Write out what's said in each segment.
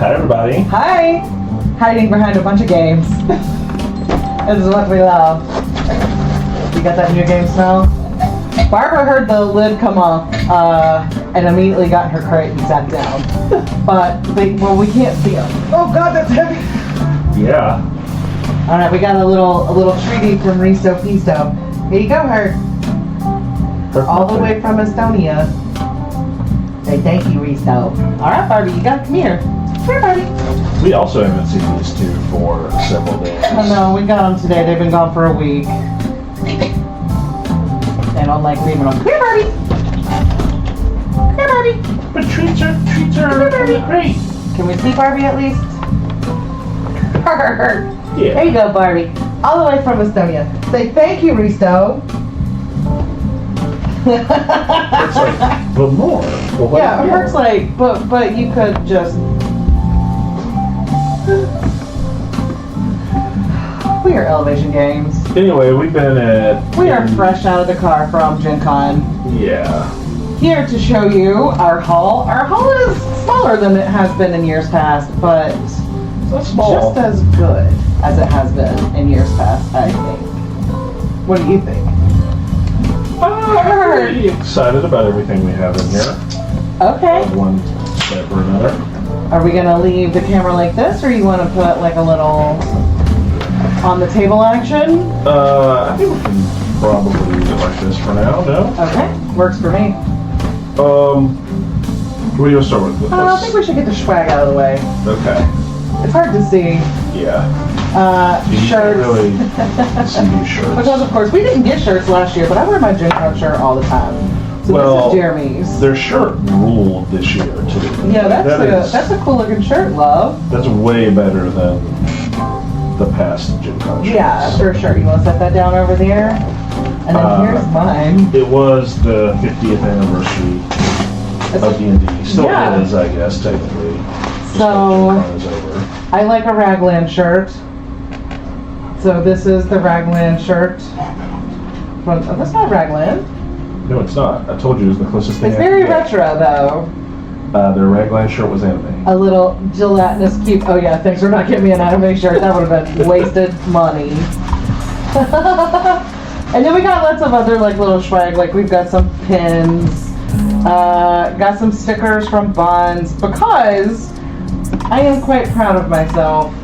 Hi, everybody. Hi! Hiding behind a bunch of games. This is what we love. You got that new game smell? Barbara heard the lid come off and immediately got in her crate and sat down. But, we can't see them. Oh God, that's heavy! Yeah. Alright, we got a little treaty from Risto Pisto. Here you go, Hurt. All the way from Estonia. Say thank you, Risto. Alright, Barbie, you gotta come here. Come here, Barbie. We also haven't seen these two for several days. Oh no, we got them today. They've been gone for a week. They don't like leaving them. Come here, Barbie. Come here, Barbie. But treats are really great. Can we see Barbie at least? Yeah. There you go, Barbie. All the way from Estonia. Say thank you, Risto. It's like, but more. Well, Yeah, it hurts like, but you could just. We are Elevation Games. Anyway, we've been at... We are fresh out of the car from GenCon. Yeah. Here to show you our haul. Our haul is smaller than it has been in years past, but It's small. just as good as it has been in years past, I think. What do you think? I'm pretty excited about everything we have in here. Okay. One step or another. Are we gonna leave the camera like this, or you want to put like a little on the table action? I think we can probably leave it like this for now, no? Okay, works for me. What do you want to start with? I think we should get the swag out of the way. Okay. It's hard to see. Yeah. You can't Shirts. really see these shirts. Because of course we didn't get shirts last year, but I wear my GenCon shirt all the time. So Well, this is Jeremy's. Their shirt ruled this year too. Yeah, That that's a cool looking shirt, love. That's way better than the past GenCon shirts. Yeah, for sure. You want to set that down over there? And then here's mine. It was the 50th anniversary of D&D. Still Yeah. is, I guess, technically. So GenCon is over. I like a raglan shirt. So this is the raglan shirt. Oh, that's not raglan. No, it's not. I told you it was the closest thing. It's I could very get. retro though. Their raglan shirt was anime. A little gelatinous cube. Oh yeah, thanks for not getting me an anime shirt. That would have been wasted money. And then we got lots of other like little swag. Like we've got some pins, got some stickers from Bonds because I am quite proud of myself.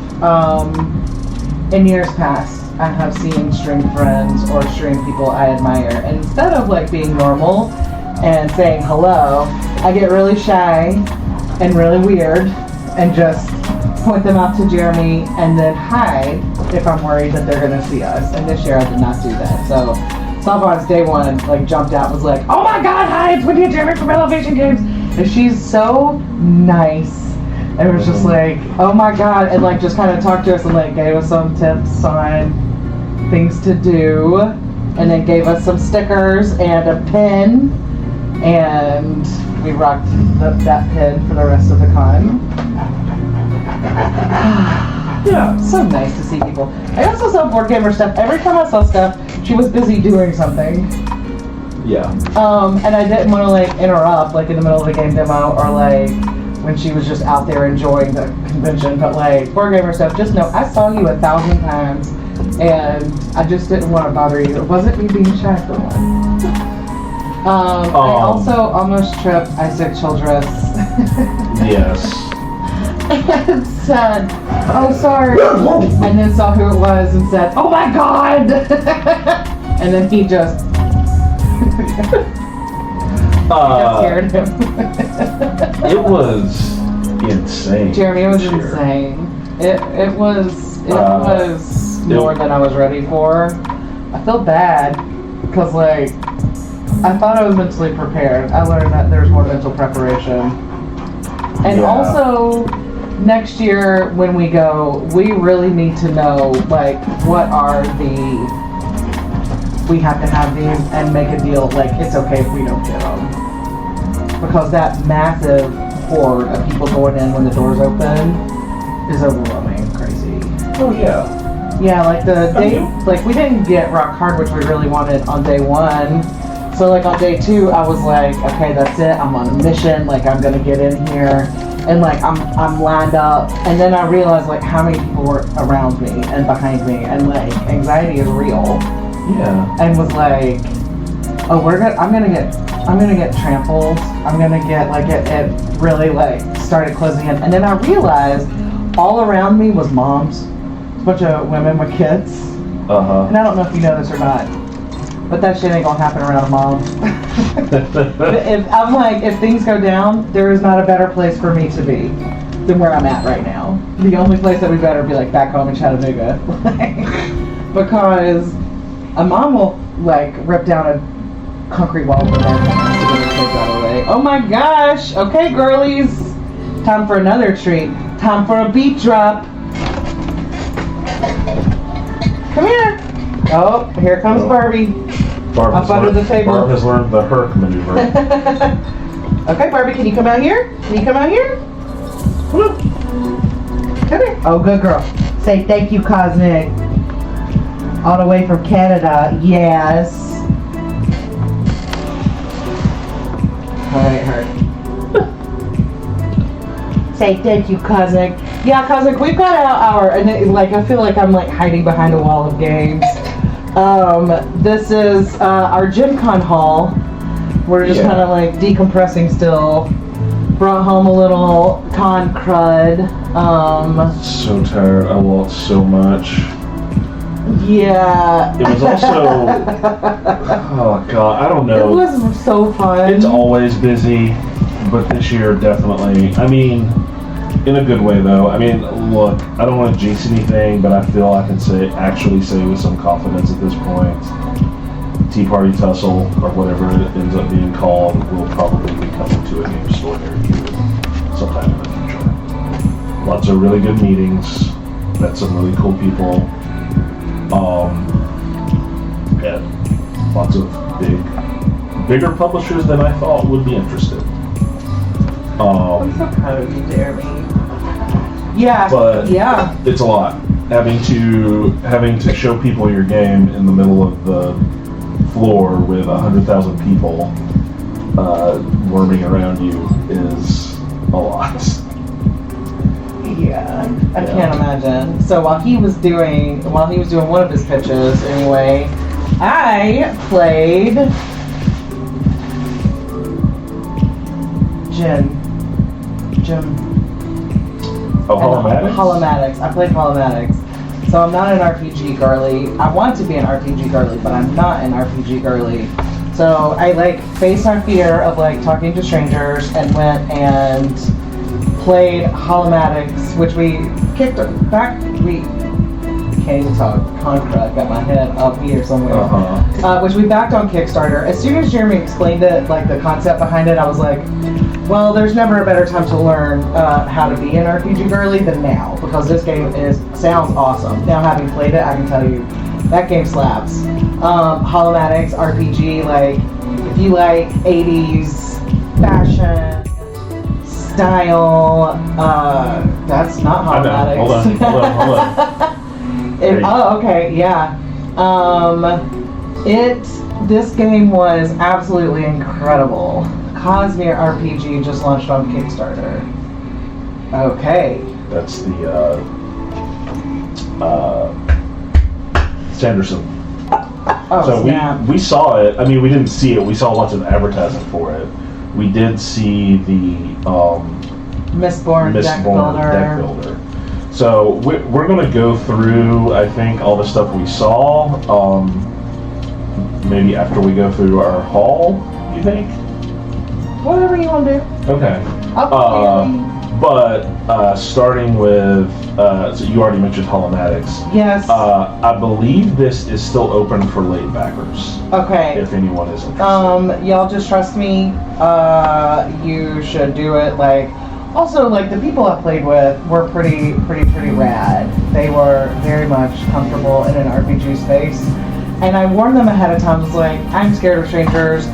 In years past, I have seen stream friends or stream people I admire, and instead of like being normal and saying hello, I get really shy and really weird and just point them out to Jeremy and then hide if I'm worried that they're gonna see us. And this year I did not do that. So Savon's day one like jumped out and was like, oh my god, hi, it's Wendy and Jeremy from Elevation Games. And she's so nice. And it was just like, oh my god, and like just kind of talked to us and like gave us some tips on things to do. And then gave us some stickers and a pin. And we rocked that pin for the rest of the con. Yeah, so nice to see people. I also saw board gamer stuff. Every time I saw stuff, she was busy doing something. Yeah. And I didn't want to like interrupt like in the middle of the game demo or like when she was just out there enjoying the convention. But like board gamer stuff, just know I saw you 1,000 times and I just didn't want to bother you. It wasn't me being shy for one. I also almost tripped Isaac Childress. Yes. And said, oh sorry, and then saw who it was and said, oh my god! And then he just scared him. It was insane. Jeremy, it was this year. insane. It was more than I was ready for. I feel bad because like I thought I was mentally prepared. I learned that there's more mental preparation. And also next year when we go, we really need to know like what are we have to have these and make a deal like it's okay if we don't get them. Because that massive horde of people going in when the doors open is overwhelming and crazy. Oh yeah. Yeah, like the day, like we didn't get Rock Hard, which we really wanted on day one. So like on day two, I was like, okay, that's it. I'm on a mission. Like I'm gonna get in here and like I'm lined up, and then I realized like how many people were around me and behind me, and like anxiety is real. Yeah. And was like, oh, I'm gonna get trampled. I'm gonna get like it really like started closing in, and then I realized all around me was moms, a bunch of women with kids. And I don't know if you know this or not, but that shit ain't gonna happen around a mom. If things go down, there is not a better place for me to be than where I'm at right now. The only place that we better be like back home in Chattanooga, because a mom will like rip down a concrete wall for their hands to get her kids out of the way. Oh my gosh! Okay, girlies, time for another treat. Time for a beat drop. Come here. Oh, here comes Barbie. Up under the table. Barb has learned the Herc maneuver. Okay, Barbie, can you come out here? Can you come out here? Come on. Come here. Oh, good girl. Say thank you, Cosmic. All the way from Canada. Yes. All right, her. Say thank you, Cosmic. Yeah, Cosmic, we've got our and I feel like I'm like hiding behind a wall of games. This is our GenCon haul. We're just kind of like decompressing still. Brought home a little con crud. So tired. I walked so much. Yeah. It was also. Oh God, I don't know. It was so fun. It's always busy, but this year definitely. I mean, in a good way though. I mean, look, I don't want to jinx anything, but I feel I can actually say with some confidence at this point, Tea Party Tussle, or whatever it ends up being called, will probably be coming to a game store near you sometime in the future. Lots of really good meetings, met some really cool people. Yeah, lots of bigger publishers than I thought would be interested. I'm so proud of you, Jeremy. Yeah, but yeah, it's a lot. Having to show people your game in the middle of the floor with 100,000 people worming around you is a lot. Yeah, I can't imagine. So while he was doing one of his pitches, anyway, I played Holomatics. I played Holomatics. So I'm not an RPG girly. I want to be an RPG girly, but I'm not an RPG girly. So I like faced our fear of like talking to strangers and went and played Holomatics, which we kicked back. We can't even talk. Concrete got my head up here somewhere. Which we backed on Kickstarter. As soon as Jeremy explained it, like the concept behind it, I was like, well, there's never a better time to learn how to be an RPG girly than now, because this game sounds awesome. Now, having played it, I can tell you that game slaps. Holomatics RPG, like if you like 80s fashion style, that's not Holomatics. Hold on. Oh, okay, yeah. This game was absolutely incredible. Cosmere RPG just launched on Kickstarter. Okay. That's the Sanderson. Oh, so snap. we saw it. I mean, we didn't see it. We saw lots of advertising for it. We did see the Mistborn deck builder. So we're going to go through, I think, all the stuff we saw. Maybe after we go through our haul, you think? Whatever you want to do. Okay. But starting with, so you already mentioned Holomatics. yes. I believe this is still open for late backers. Okay. If anyone is interested. Y'all just trust me. You should do it. Like, also, like the people I played with were pretty rad. They were very much comfortable in an RPG space, and I warned them ahead of time. I was like, I'm scared of strangers.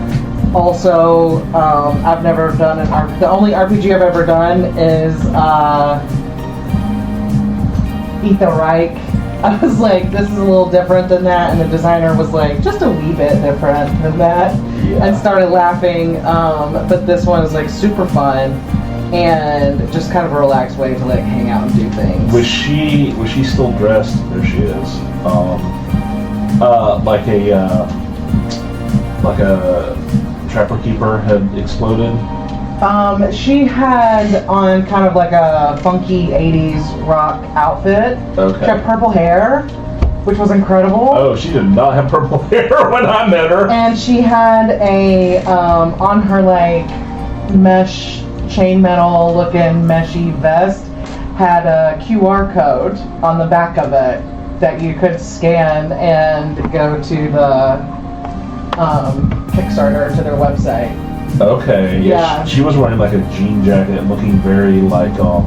Also, I've never done the only RPG I've ever done is Ethan Reich. I was like, this is a little different than that, and the designer was like, just a wee bit different than that, and started laughing. But this one is like super fun. and just kind of a relaxed way to like hang out and do things. Was she still dressed? There she is. Like a trapper keeper had exploded. She had on kind of like a funky 80s rock outfit. Okay. She had purple hair, which was incredible. Oh, she did not have purple hair when I met her. And she had a, on her like mesh, chain metal looking meshy vest, had a QR code on the back of it that you could scan and go to the Kickstarter, to their website. Okay. Yeah. She was wearing like a jean jacket, looking very like oh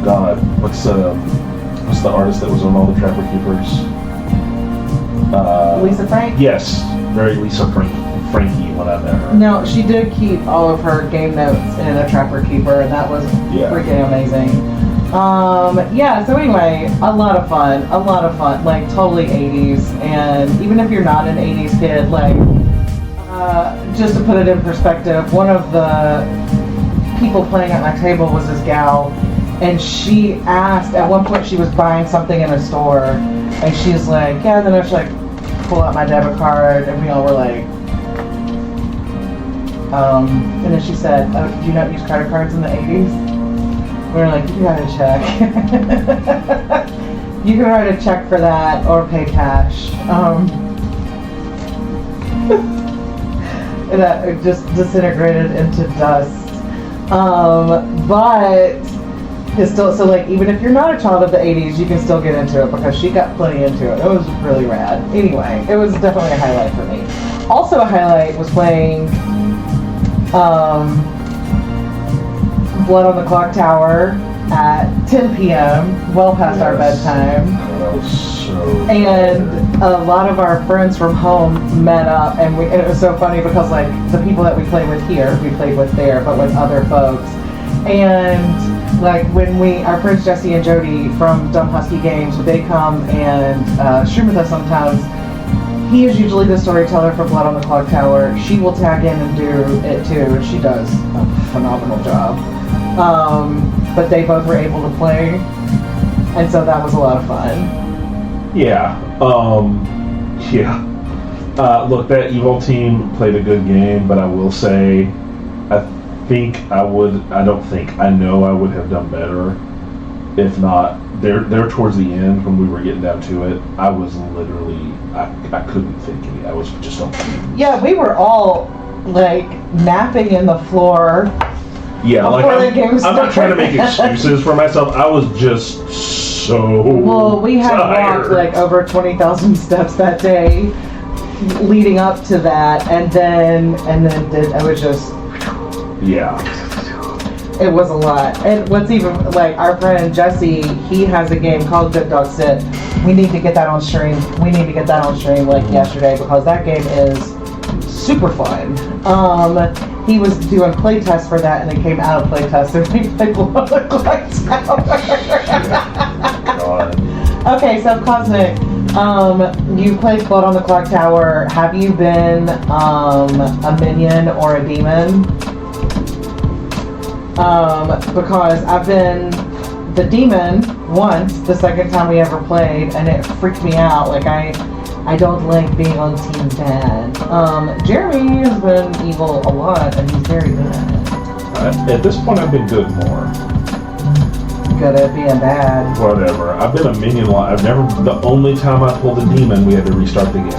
god, what's the artist that was on all the Trapper Keepers? Lisa Frank? Yes, very Lisa Frankie when I met her. No, she did keep all of her game notes in a Trapper Keeper, and that was freaking amazing. Yeah, so anyway, a lot of fun, like totally 80s, and even if you're not an 80s kid, like, just to put it in perspective, one of the people playing at my table was this gal, and she asked, at one point she was buying something in a store, and she's like, yeah, and then I was like, pull out my debit card, and we all were like, and then she said, oh, did you not use credit cards in the 80s? We were like, you gotta check. You can write a check for that or pay cash. That just disintegrated into dust. But it's still, so like, even if you're not a child of the 80s, you can still get into it because she got plenty into it. It was really rad. Anyway, it was definitely a highlight for me. Also a highlight was playing Blood on the Clock Tower at 10 p.m., well past our bedtime. That was so And a lot of our friends from home met up, and it was so funny because like the people that we play with here, we played with there, but with other folks. And like when our friends Jesse and Jody from Dumb Husky Games, they come and stream with us sometimes. He is usually the storyteller for Blood on the Clock Tower. She will tag in and do it too, and she does a phenomenal job. But they both were able to play, and so that was a lot of fun. Yeah. Look, that Evil team played a good game, but I will say, I know I would have done better. If not, they're towards the end when we were getting down to it. I was literally, I couldn't think any. I was just on. Yeah, we were all like napping in the floor. Yeah, like I'm not trying to make excuses for myself. I was just so well, we had tired. walked like over 20,000 steps that day leading up to that, and then it was just, yeah, it was a lot. And what's even like, our friend Jesse, he has a game called Good Dog Sit. We need to get that on stream. Like yesterday, because that game is super fun. He was doing playtests for that, and it came out of playtest, and we played Blood on the Clock Tower. Okay, so Cosmic, you played Blood on the Clock Tower. Have you been a minion or a demon? Because I've been the demon once, the second time we ever played, and it freaked me out. Like, I don't like being on Team Bad. Jeremy has been evil a lot, and he's very bad. At this point, I've been good more. Good at being bad. Whatever. I've been a minion a lot. The only time I pulled a demon, we had to restart the game.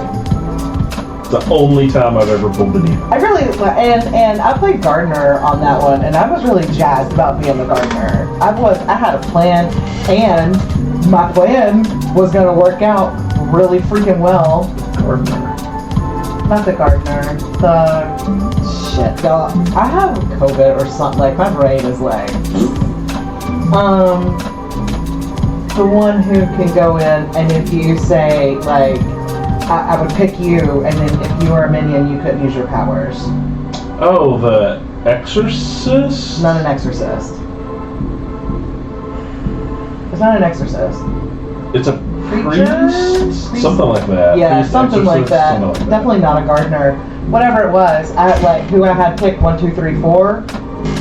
The only time I've ever pulled the demon. I really, and I played Gardener on that one, and I was really jazzed about being the Gardener. I had a plan, and my plan was going to work out really freaking well. Gardener. Not the Gardener. The shit, y'all. I have COVID or something. Like, my brain is like, the one who can go in, and if you say like, I would pick you, and then if you were a minion, you couldn't use your powers. Oh, the Exorcist? Not an exorcist. It's not an exorcist. It's a priest? Priest? Something like that. Yeah, Priest, something like exorcist, that. something like that. Definitely not a gardener. Whatever it was, who I had picked 1, 2, 3, 4.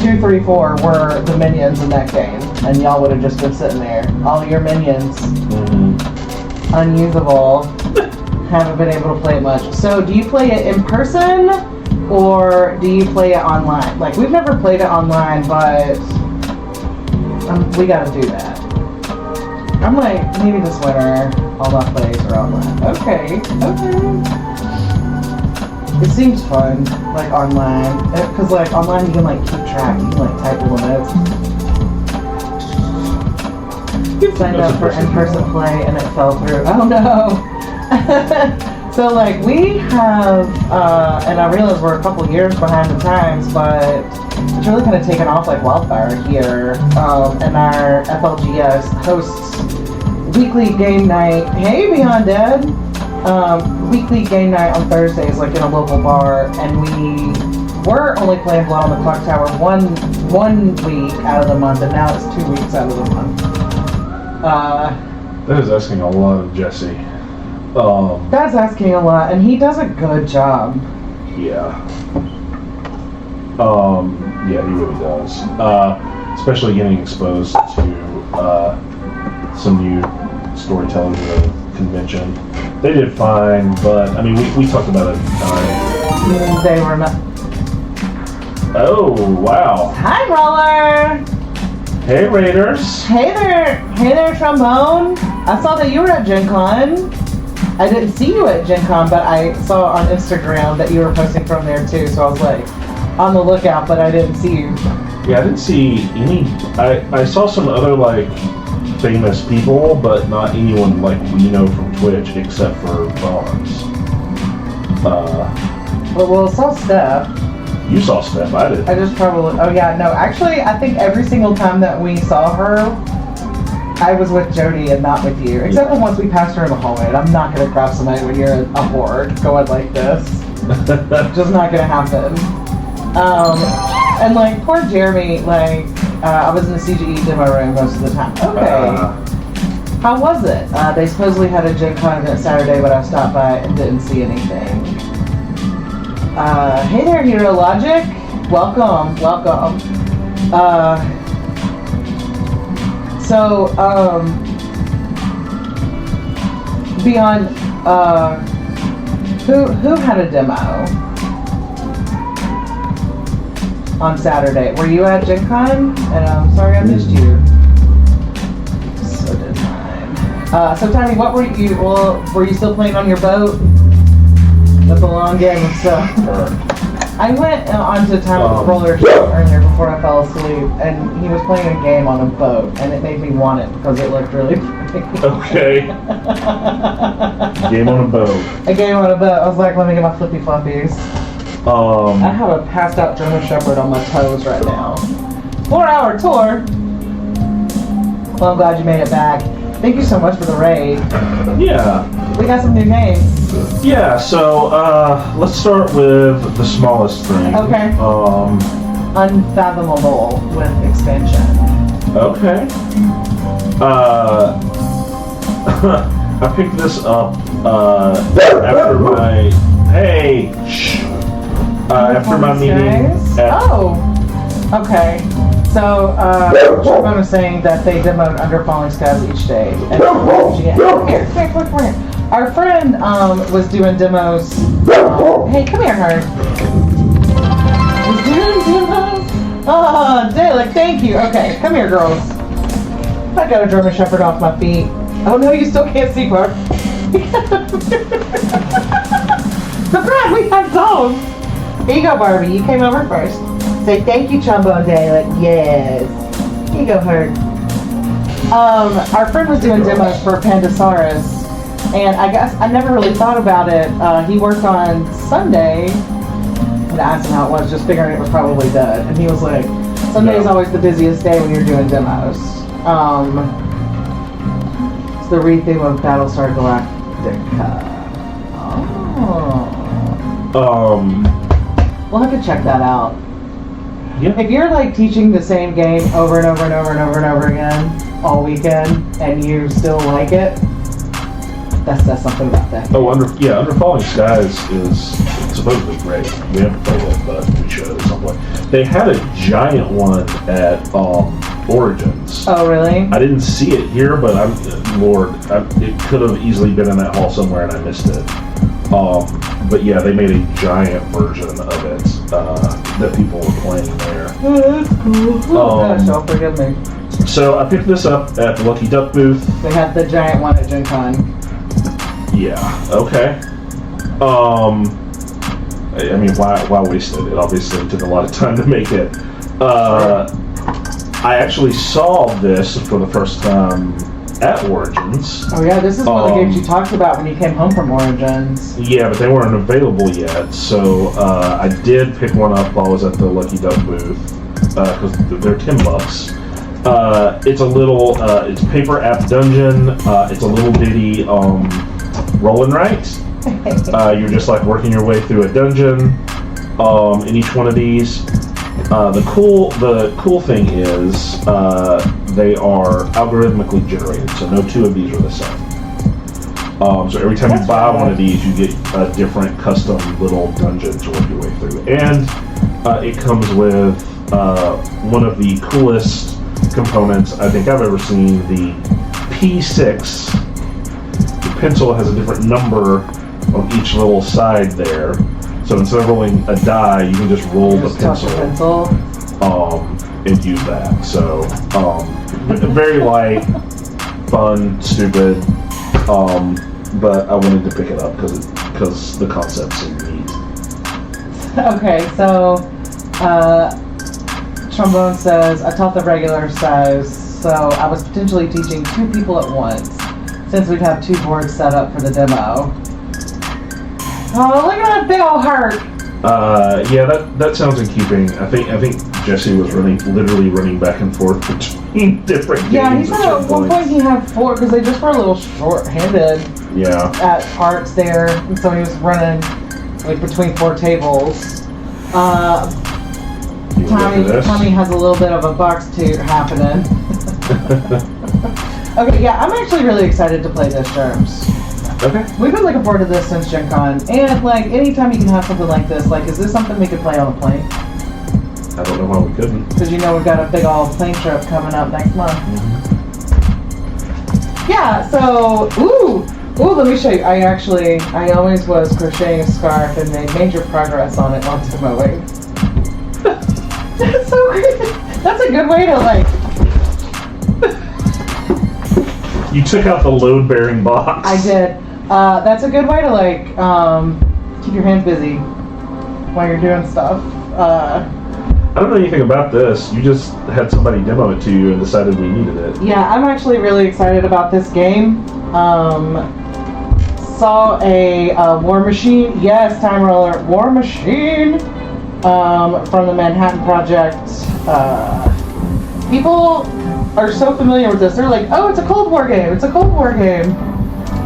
2, 3, 4 were the minions in that game, and y'all would have just been sitting there. All your minions, unusable. Haven't been able to play it much. So, do you play it in person, or do you play it online? Like, we've never played it online, but we gotta do that. I'm like, maybe this winter, all my plays are online. Okay. It seems fun, like online, because like online you can like keep track, you can like type little notes. Signed up for in-person play and it fell through. Oh no! So like we have, and I realize we're a couple years behind the times, but it's really kind of taken off like wildfire here. And our FLGS hosts weekly game night. Hey, Beyond Dead! Weekly game night on Thursdays, like in a local bar, and we were only playing Blood on the Clock Tower one week out of the month, and now it's 2 weeks out of the month. That is asking a lot of Jesse. That's asking a lot, and he does a good job. Yeah. Yeah, he really does. Especially getting exposed to some new storytellers at a convention. They did fine, but I mean, we talked about it at the time. They were not. Oh, wow. Hi, Roller. Hey, Raiders. Hey there, Trombone. I saw that you were at GenCon. I didn't see you at GenCon, but I saw on Instagram that you were posting from there too. So I was like, on the lookout, but I didn't see you. Yeah, I didn't see any. I saw some other like famous people, but not anyone like we know from Twitch except for Bones. Well, I saw Steph. You saw Steph, I did. I just probably. Oh yeah, no. Actually, I think every single time that we saw her, I was with Jody and not with you. Except for once we passed her in the hallway. And I'm not gonna grab somebody when you're a horde going like this. Just not gonna happen. And like poor Jeremy, like I was in the CGE demo room most of the time. Okay. How was it? They supposedly had a GenCon event Saturday, but I stopped by and didn't see anything. Hey there, Hero Logic. Welcome. Beyond, who had a demo on Saturday? Were you at GenCon? And I'm sorry I missed you. So did mine. So Tiny, what were you? Well, were you still playing on your boat? That's a long game of stuff. I went onto Time with Roller earlier before I fell asleep, and he was playing a game on a boat, and it made me want it because it looked really pretty. Okay. Game on a boat. A game on a boat. I was like, let me get my flippy floppies. I have a passed out German Shepherd on my toes right now. 4-hour tour. Well, I'm glad you made it back. Thank you so much for the raid. Yeah. We got some new names. Yeah, so let's start with the smallest thing. Okay. Unfathomable with expansion. Okay. I picked this up after my after my meeting. Okay. So, Sean was saying that they demoed Under Falling Skies each day. And come here. Our friend was doing demos. Hey, come here, Hart. Was doing demos? Oh, Dalek, thank you. Okay, come here, girls. I got a German Shepherd off my feet. Oh no, you still can't see, Park. Surprise, we have dogs. Here you go, Barbie. You came over first. Say thank you, Chumbo and Dalek. Yes. Here you go, Hart. Our friend was doing demos for Pandasaurus. And I guess I never really thought about it. He worked on Sunday, and I asked him how it was, just figuring it was probably dead. And he was like, Sunday is always the busiest day when you're doing demos. It's the re-theme of Battlestar Galactica. Oh. We'll have to check that out. Yeah. If you're like teaching the same game over and over and over and over and over again all weekend, and you still like it, that says something about that. Oh, Under Falling Skies is it's a supposedly great. We haven't played it, but we should at some point. They had a giant one at Origins. Oh, really? I didn't see it here, but it could have easily been in that hall somewhere and I missed it. But yeah, they made a giant version of it that people were playing there. Oh, that's cool. Oh, gosh, oh, forgive me. So I picked this up at the Lucky Duck booth. They had the giant one at GenCon. Yeah. Okay. I mean, why waste it? It obviously took a lot of time to make it. I actually saw this for the first time at Origins. Oh yeah, this is one of the games you talked about when you came home from Origins. Yeah, but they weren't available yet, so I did pick one up while I was at the Lucky Duck booth because they're $10. It's a little, it's paper app dungeon. It's a little bitty roll and write. You're just like working your way through a dungeon in each one of these. The cool thing is they are algorithmically generated, so no two of these are the same. So every time you buy one of these, you get a different custom little dungeon to work your way through. And it comes with one of the coolest components I think I've ever seen, the P6. The pencil has a different number on each little side there. So instead of rolling a die, you can just roll the pencil and use that. So very light, fun, stupid, but I wanted to pick it up because the concept seemed neat. Okay, so Trombone says, I taught the regular size, so I was potentially teaching 2 people at once, since we'd have 2 boards set up for the demo. Oh, look at that big old heart! Yeah, that sounds in keeping. I think Jesse was literally running back and forth between different games. Yeah, he said at one point he had 4, because they just were a little short-handed. Yeah. At parts there, and so he was running like between 4 tables. Tommy has a little bit of a box toot happening. Okay, yeah, I'm actually really excited to play this, Germs. Okay. We've been looking forward to this since Gen Con, and like anytime you can have something like this, like is this something we could play on a plane? I don't know why we couldn't. Because you know we've got a big old plane trip coming up next month. Mm-hmm. Yeah, so, ooh, let me show you. I always was crocheting a scarf and made major progress on it once demoing. That's so great. That's a good way to like... You took out the load-bearing box. I did. That's a good way to like keep your hands busy while you're doing stuff. I don't know anything about this. You just had somebody demo it to you and decided we needed it. Yeah, I'm actually really excited about this game. Saw a War Machine. Yes, timer alert. War Machine from the Manhattan Project. People are so familiar with this. They're like, oh, it's a Cold War game. It's a Cold War game.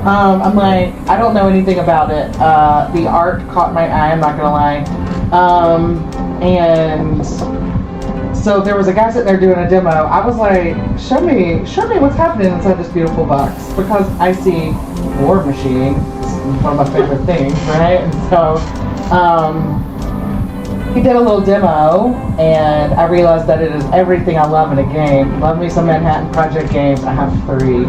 I'm like, I don't know anything about it. The art caught my eye, I'm not gonna lie. And so there was a guy sitting there doing a demo. I was like, show me what's happening inside this beautiful box, because I see War Machine. It's one of my favorite things, right? And so he did a little demo, and I realized that it is everything I love in a game. Love me some Manhattan Project games. I have 3.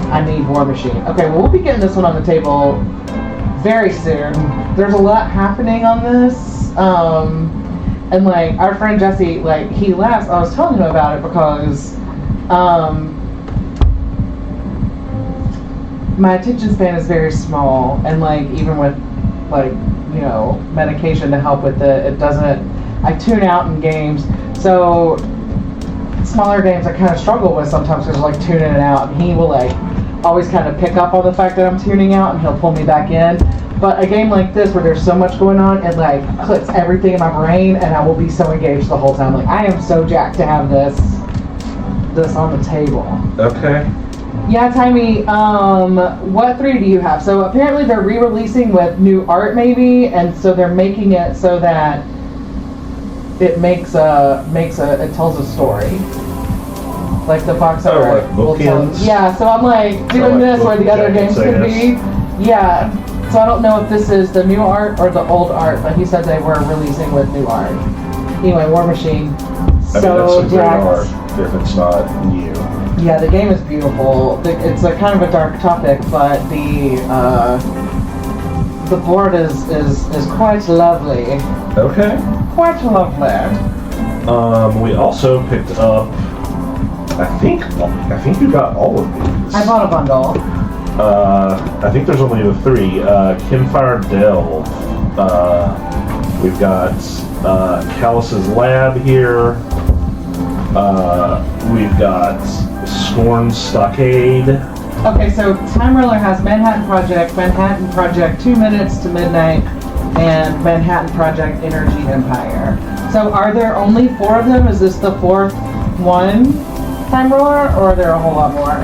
I need War Machine. Okay, well, we'll be getting this one on the table very soon. There's a lot happening on this. And like our friend Jesse, like he laughs. I was telling him about it because my attention span is very small, and like even with like medication to help with it, I tune out in games. So smaller games I kind of struggle with sometimes because like tuning it out, and he will like always kind of pick up on the fact that I'm tuning out, and he'll pull me back in. But a game like this where there's so much going on, it like clicks everything in my brain, and I will be so engaged the whole time. Like I am so jacked to have this on the table. Okay. Yeah, Timey, what 3 do you have? So apparently they're re-releasing with new art maybe, and so they're making it so that it it tells a story. Like the box art like will tell. bookends? Yeah, so I'm like doing like this where the other games jackets, could be. Yeah. So I don't know if this is the new art or the old art, but he said they were releasing with new art. Anyway, War Machine. I mean, that's some great art if it's not new. Yeah, the game is beautiful. It's a kind of a dark topic, but the board is quite lovely. Okay. Quite lovely. We also picked up. I think you got all of these. I bought a bundle. I think there's only the 3. Kimfire Delve. We've got Callus's Lab here. We've got Scorn's Stockade. Okay, so Time Roller has Manhattan Project 2 Minutes to Midnight, and Manhattan Project Energy Empire. So are there only 4 of them? Is this the 4th one, Time Roller, or are there a whole lot more?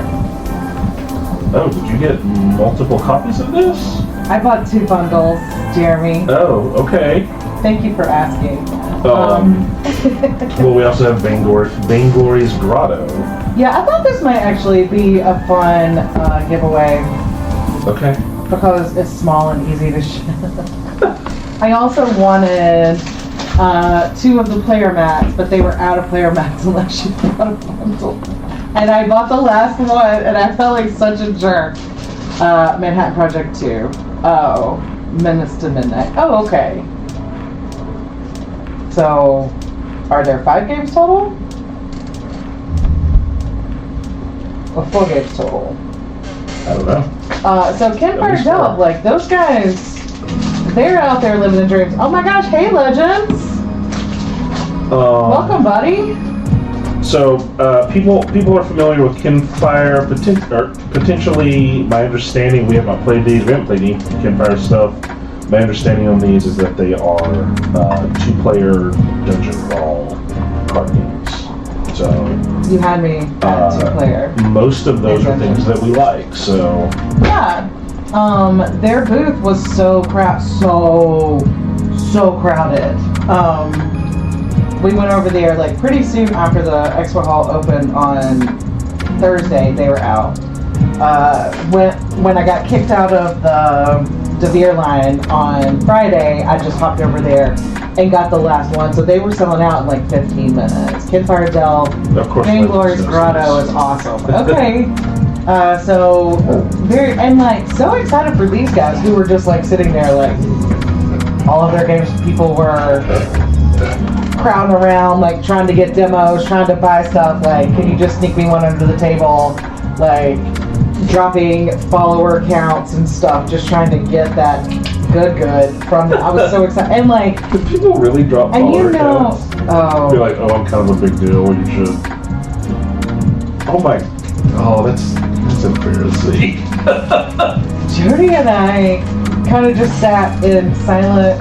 Oh, did you get multiple copies of this? I bought 2 bundles, Jeremy. Oh, okay. Thank you for asking. Well, we also have Vainglory's Grotto. Yeah, I thought this might actually be a fun giveaway. Okay. Because it's small and easy to ship. I also wanted 2 of the player mats, but they were out of player mats unless you bought a bundle. And I bought the last one, and I felt like such a jerk. Manhattan Project 2. Oh, Minutes to Midnight. Oh, okay. So, are there 5 games total? Or 4 games total? I don't know. So Campfire Delve, like those guys, they're out there living the dreams. Oh my gosh, hey Legends! Welcome, buddy. So people are familiar with Campfire, potentially. My understanding, we haven't played any Campfire stuff. My understanding on these is that they are 2-player dungeon crawl card games. So you had me at 2-player. Most of those are things that we like. So yeah, their booth was so crowded. We went over there like pretty soon after the expo hall opened on Thursday. They were out. When I got kicked out of the DeVere line on Friday, I just hopped over there and got the last one. So they were selling out in like 15 minutes. Campfire Delve, Vainglory's Grotto is awesome. Okay. So so excited for these guys who were just like sitting there like all of their games. People were crowding around like trying to get demos, trying to buy stuff. Like, can you just sneak me one under the table? Like dropping follower counts and stuff, just trying to get that good from them. I was so excited. And like, do people really drop follower counts? Oh, you're like, oh, I'm kind of a big deal. You should. That's embarrassing. Jody and I kind of just sat in silent,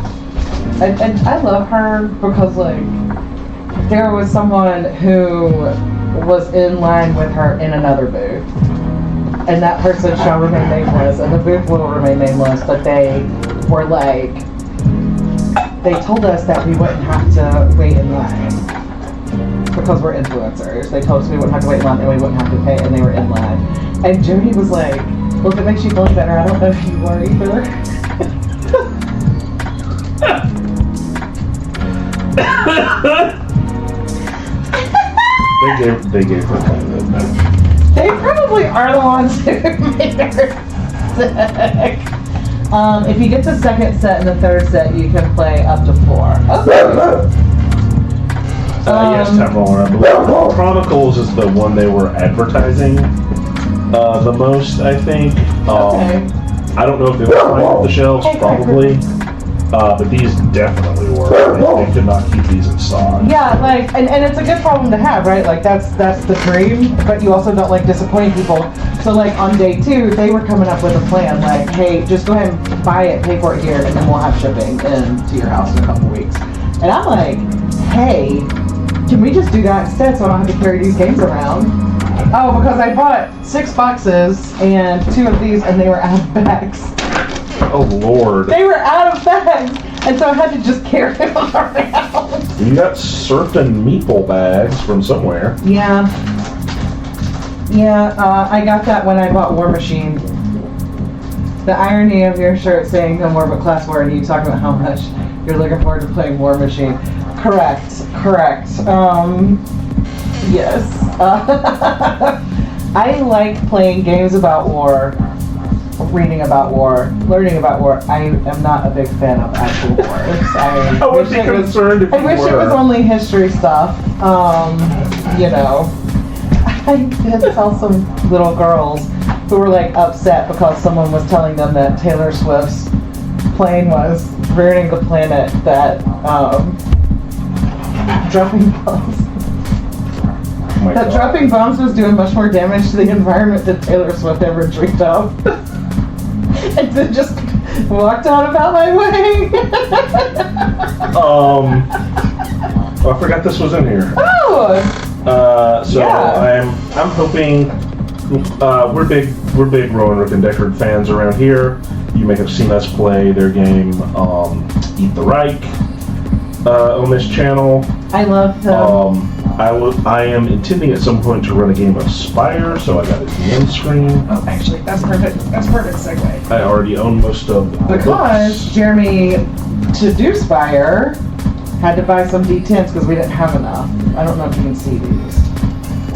and I love her because like there was someone who was in line with her in another booth, and that person shall remain nameless, and the booth will remain nameless, but they were like, they told us that we wouldn't have to wait in line because we're influencers. They told us we wouldn't have to wait in line and we wouldn't have to pay, and they were in line. And Jody was like, well, if it makes you feel better, I don't know if you were either. They gave her kind of that. They probably are the ones who made her sick. If you get the second set and the third set, you can play up to 4. Okay. Yes, Time Roller, I believe. Chronicles is the one they were advertising the most, I think. Okay. I don't know if they were flying off the shelves, probably. But these definitely were. They could not keep these in stock. Yeah, like, and it's a good problem to have, right? Like, that's the dream, but you also don't like disappointing people. So, like, on day 2, they were coming up with a plan, like, hey, just go ahead and buy it, pay for it here, and then we'll have shipping to your house in a couple weeks. And I'm like, hey, can we just do that instead so I don't have to carry these games around? Oh, because I bought 6 boxes and 2 of these, and they were out of bags. Oh, Lord. They were out of bags, and so I had to just carry them around. You got certain meatball bags from somewhere. Yeah. Yeah, I got that when I bought War Machine. The irony of your shirt saying no more but class war, and you talking about how much you're looking forward to playing War Machine. Correct. Yes. I like playing games about war, reading about war, learning about war. I am not a big fan of actual wars. I would be concerned if you I wish it was only history stuff. You know. I did tell some little girls who were like upset because someone was telling them that Taylor Swift's plane was ruining the planet, that dropping bombs. Oh That dropping bombs was doing much more damage to the environment than Taylor Swift ever dreamed of. And then just walked on about my way. I forgot this was in here. Oh! So Yeah. I'm hoping we're big Rowan Rook and Deckard fans around here. You may have seen us play their game Eat the Reich on this channel. I love them. I am intending at some point to run a game of Spire, so I got it end screen. Oh, actually, that's perfect. That's perfect segue. I already own most of the Because books. Jeremy, to do Spire, had to buy some D10s because we didn't have enough. I don't know if you can see these,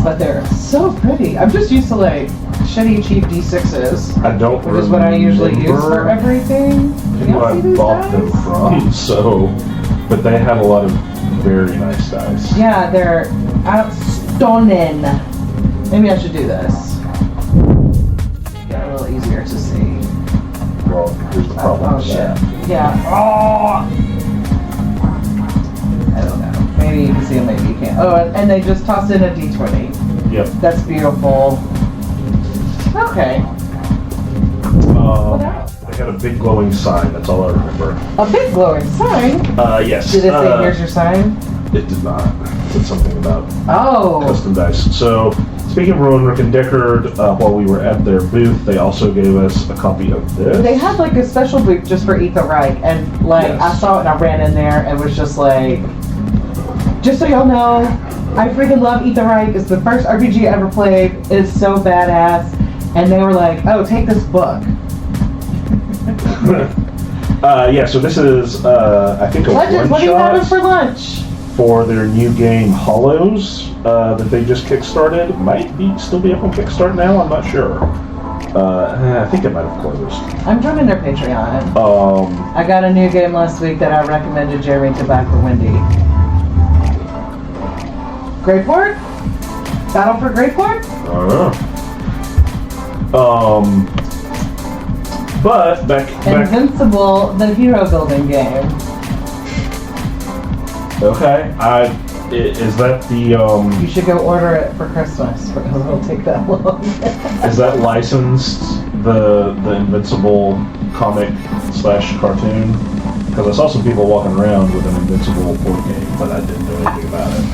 but they're so pretty. I'm just used to like shitty cheap D6s, I don't which is what I usually use for everything. who I bought them from, so, but they had a lot of very nice dice. Yeah, they're stunning. Maybe I should do this. Get a little easier to see. Well, here's the problem Oh with shit. that. Yeah. Oh. I don't know. Maybe you can see them, maybe you can't. Oh, and they just tossed in a D20. Yep. That's beautiful. Okay. What else? They had a big glowing sign, that's all I remember. A big glowing sign. Yes. Did it say, here's your sign? It did not. It said something about Oh. custom dice. So, speaking of Rowan, Rook, and Deckard, while we were at their booth, they also gave us a copy of this. They had like a special booth just for Eat the Reich, and like Yes. I saw it and I ran in there and was just like, just so y'all know, I freaking love Eat the Reich. It's the first RPG I ever played. It's so badass. And they were like, oh, take this book. Yeah, so this is, I think, a Legends, what are you having for one-shot lunch? for their new game, Hollows, that they just kickstarted. Might still be up on Kickstarter now, I'm not sure. I think it might have closed. I'm joining their Patreon. Um, I got a new game last week that I recommended Jeremy to buy for Wendy. Greyport? Battle for Greyport? I don't know. But back. Invincible, the hero building game. Okay. Is that the You should go order it for Christmas because it'll take that long. is that licensed the Invincible comic / cartoon? Because I saw some people walking around with an Invincible board game, but I didn't know anything about it.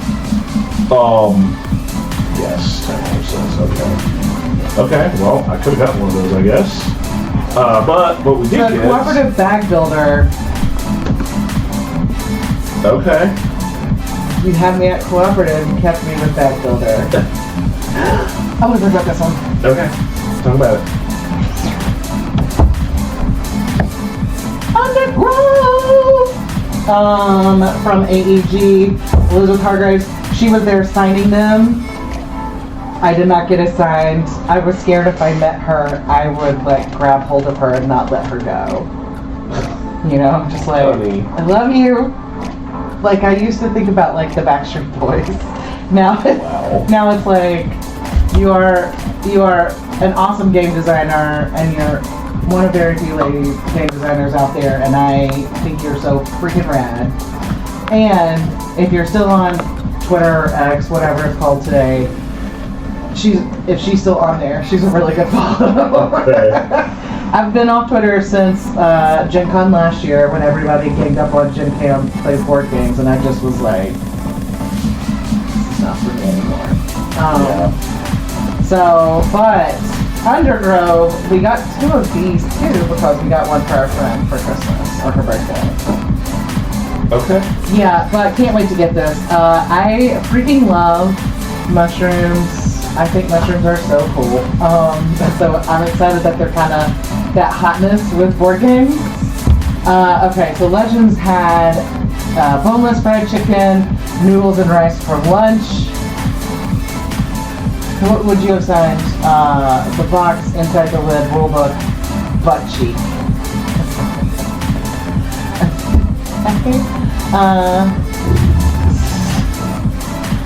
Yes, 10%. Okay, well, I could have gotten one of those, I guess. But what we did The get... cooperative bag builder. Okay. You had me at cooperative, you kept me with bag builder. I want to talk about this one. Okay. Talk about it. Undergrowth! From AEG, Elizabeth Hargraves. She was there signing them. I did not get it signed. I was scared if I met her, I would like grab hold of her and not let her go. You know, just like, Funny. I love you. Like I used to think about like the Backstreet Boys. Now, Wow. now it's like you are an awesome game designer and you're one of very few lady game designers out there, and I think you're so freaking rad. And if you're still on Twitter, X, whatever it's called today, if she's still on there, she's a really good follow. Okay. I've been off Twitter since GenCon last year when everybody ganged up on GenCon plays board games, and I just was like, it's not for me anymore. So, but Undergrove, we got 2 of these too because we got one for our friend for Christmas or her birthday. Okay. Yeah, but can't wait to get this. I freaking love mushrooms I think mushrooms are so cool. So I'm excited that they're kind of that hotness with board games. Okay, so Legends had boneless fried chicken, noodles and rice for lunch. What would you have signed? The box inside the lid, rulebook, butt cheek.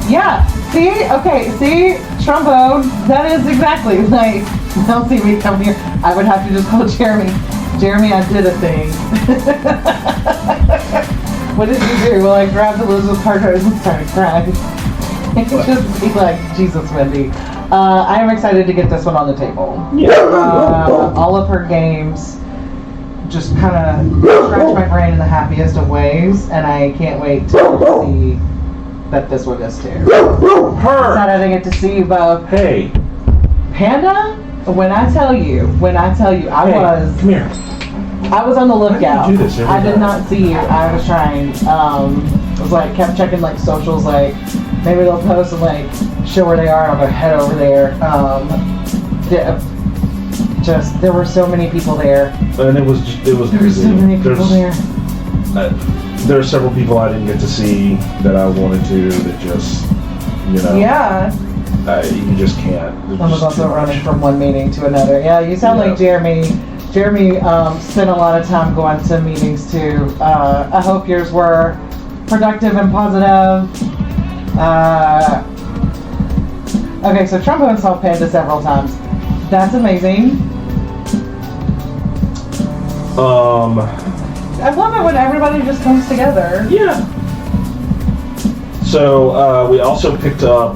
Yeah, see, trombone, that is exactly like, they'll see me come here. I would have to just call Jeremy. Jeremy, I did a thing. What did you do? Well, I grabbed Elizabeth Parker's and started crying. Just be like, Jesus, Wendy. I am excited to get this one on the table. Yeah. All of her games just kind of scratch my brain in the happiest of ways, and I can't wait to see that this one is too. Her. Excited to get to see you both. Hey. Panda, when I tell you, Come here. I was on the lookout. do this every I did time? not see you. I was trying. I was like, kept checking like socials, like maybe they'll post and like show where they are. I'll go head over there. There were so many people there. And it was There were busy. so many people there. There are several people I didn't get to see that I wanted to. That just, Yeah. you just can't. There's I was just also too running much. from one meeting to another. Yeah, you sound like Jeremy. Jeremy spent a lot of time going to meetings too. I hope yours were productive and positive. Okay, so Trombone saw Panda several times. That's amazing. I love it when everybody just comes together. Yeah. So we also picked up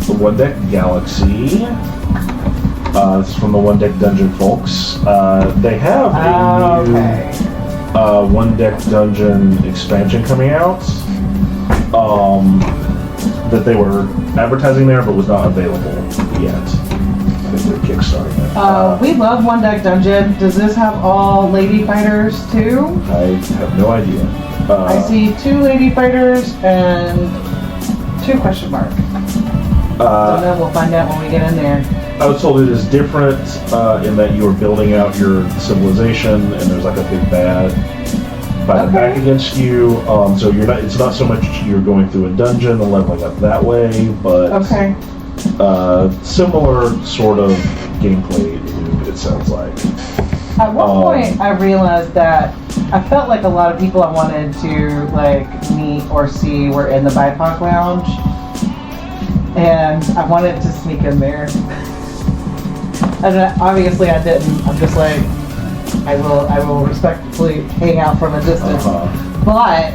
the One Deck Galaxy. This is from the One Deck Dungeon folks. They have a new One Deck Dungeon expansion coming out. That they were advertising there, but was not available yet. I think they're kickstarting it. We love One Deck Dungeon. Does this have all lady fighters too? I have no idea. I see 2 lady fighters and 2 question mark. Don't know, we'll find out when we get in there. I was told it is different in that you are building out your civilization, and there's like a big bad fighting back against you. So you're not. It's not so much you're going through a dungeon and leveling up that way, but similar sort of gameplay loop. It sounds like. At one point, I realized that I felt like a lot of people I wanted to like meet or see were in the BIPOC lounge, and I wanted to sneak in there. And obviously I didn't. I'm just like, I will respectfully hang out from a distance. But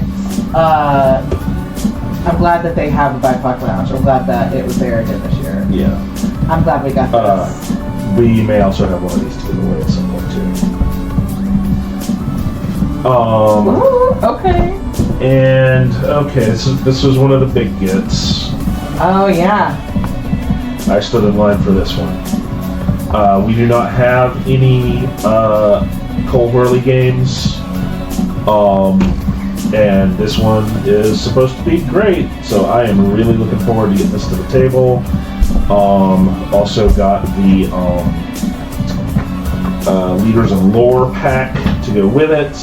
I'm glad that they have a BIPOC lounge. I'm glad that it was there again this year. Yeah. I'm glad we got this. We may also have one of these to give away at some point too. Ooh, okay. And this was one of the big gets. Oh yeah. I stood in line for this one. We do not have any Cold Whirly games, and this one is supposed to be great. So I am really looking forward to getting this to the table. Also got the Leaders and Lore pack to go with it.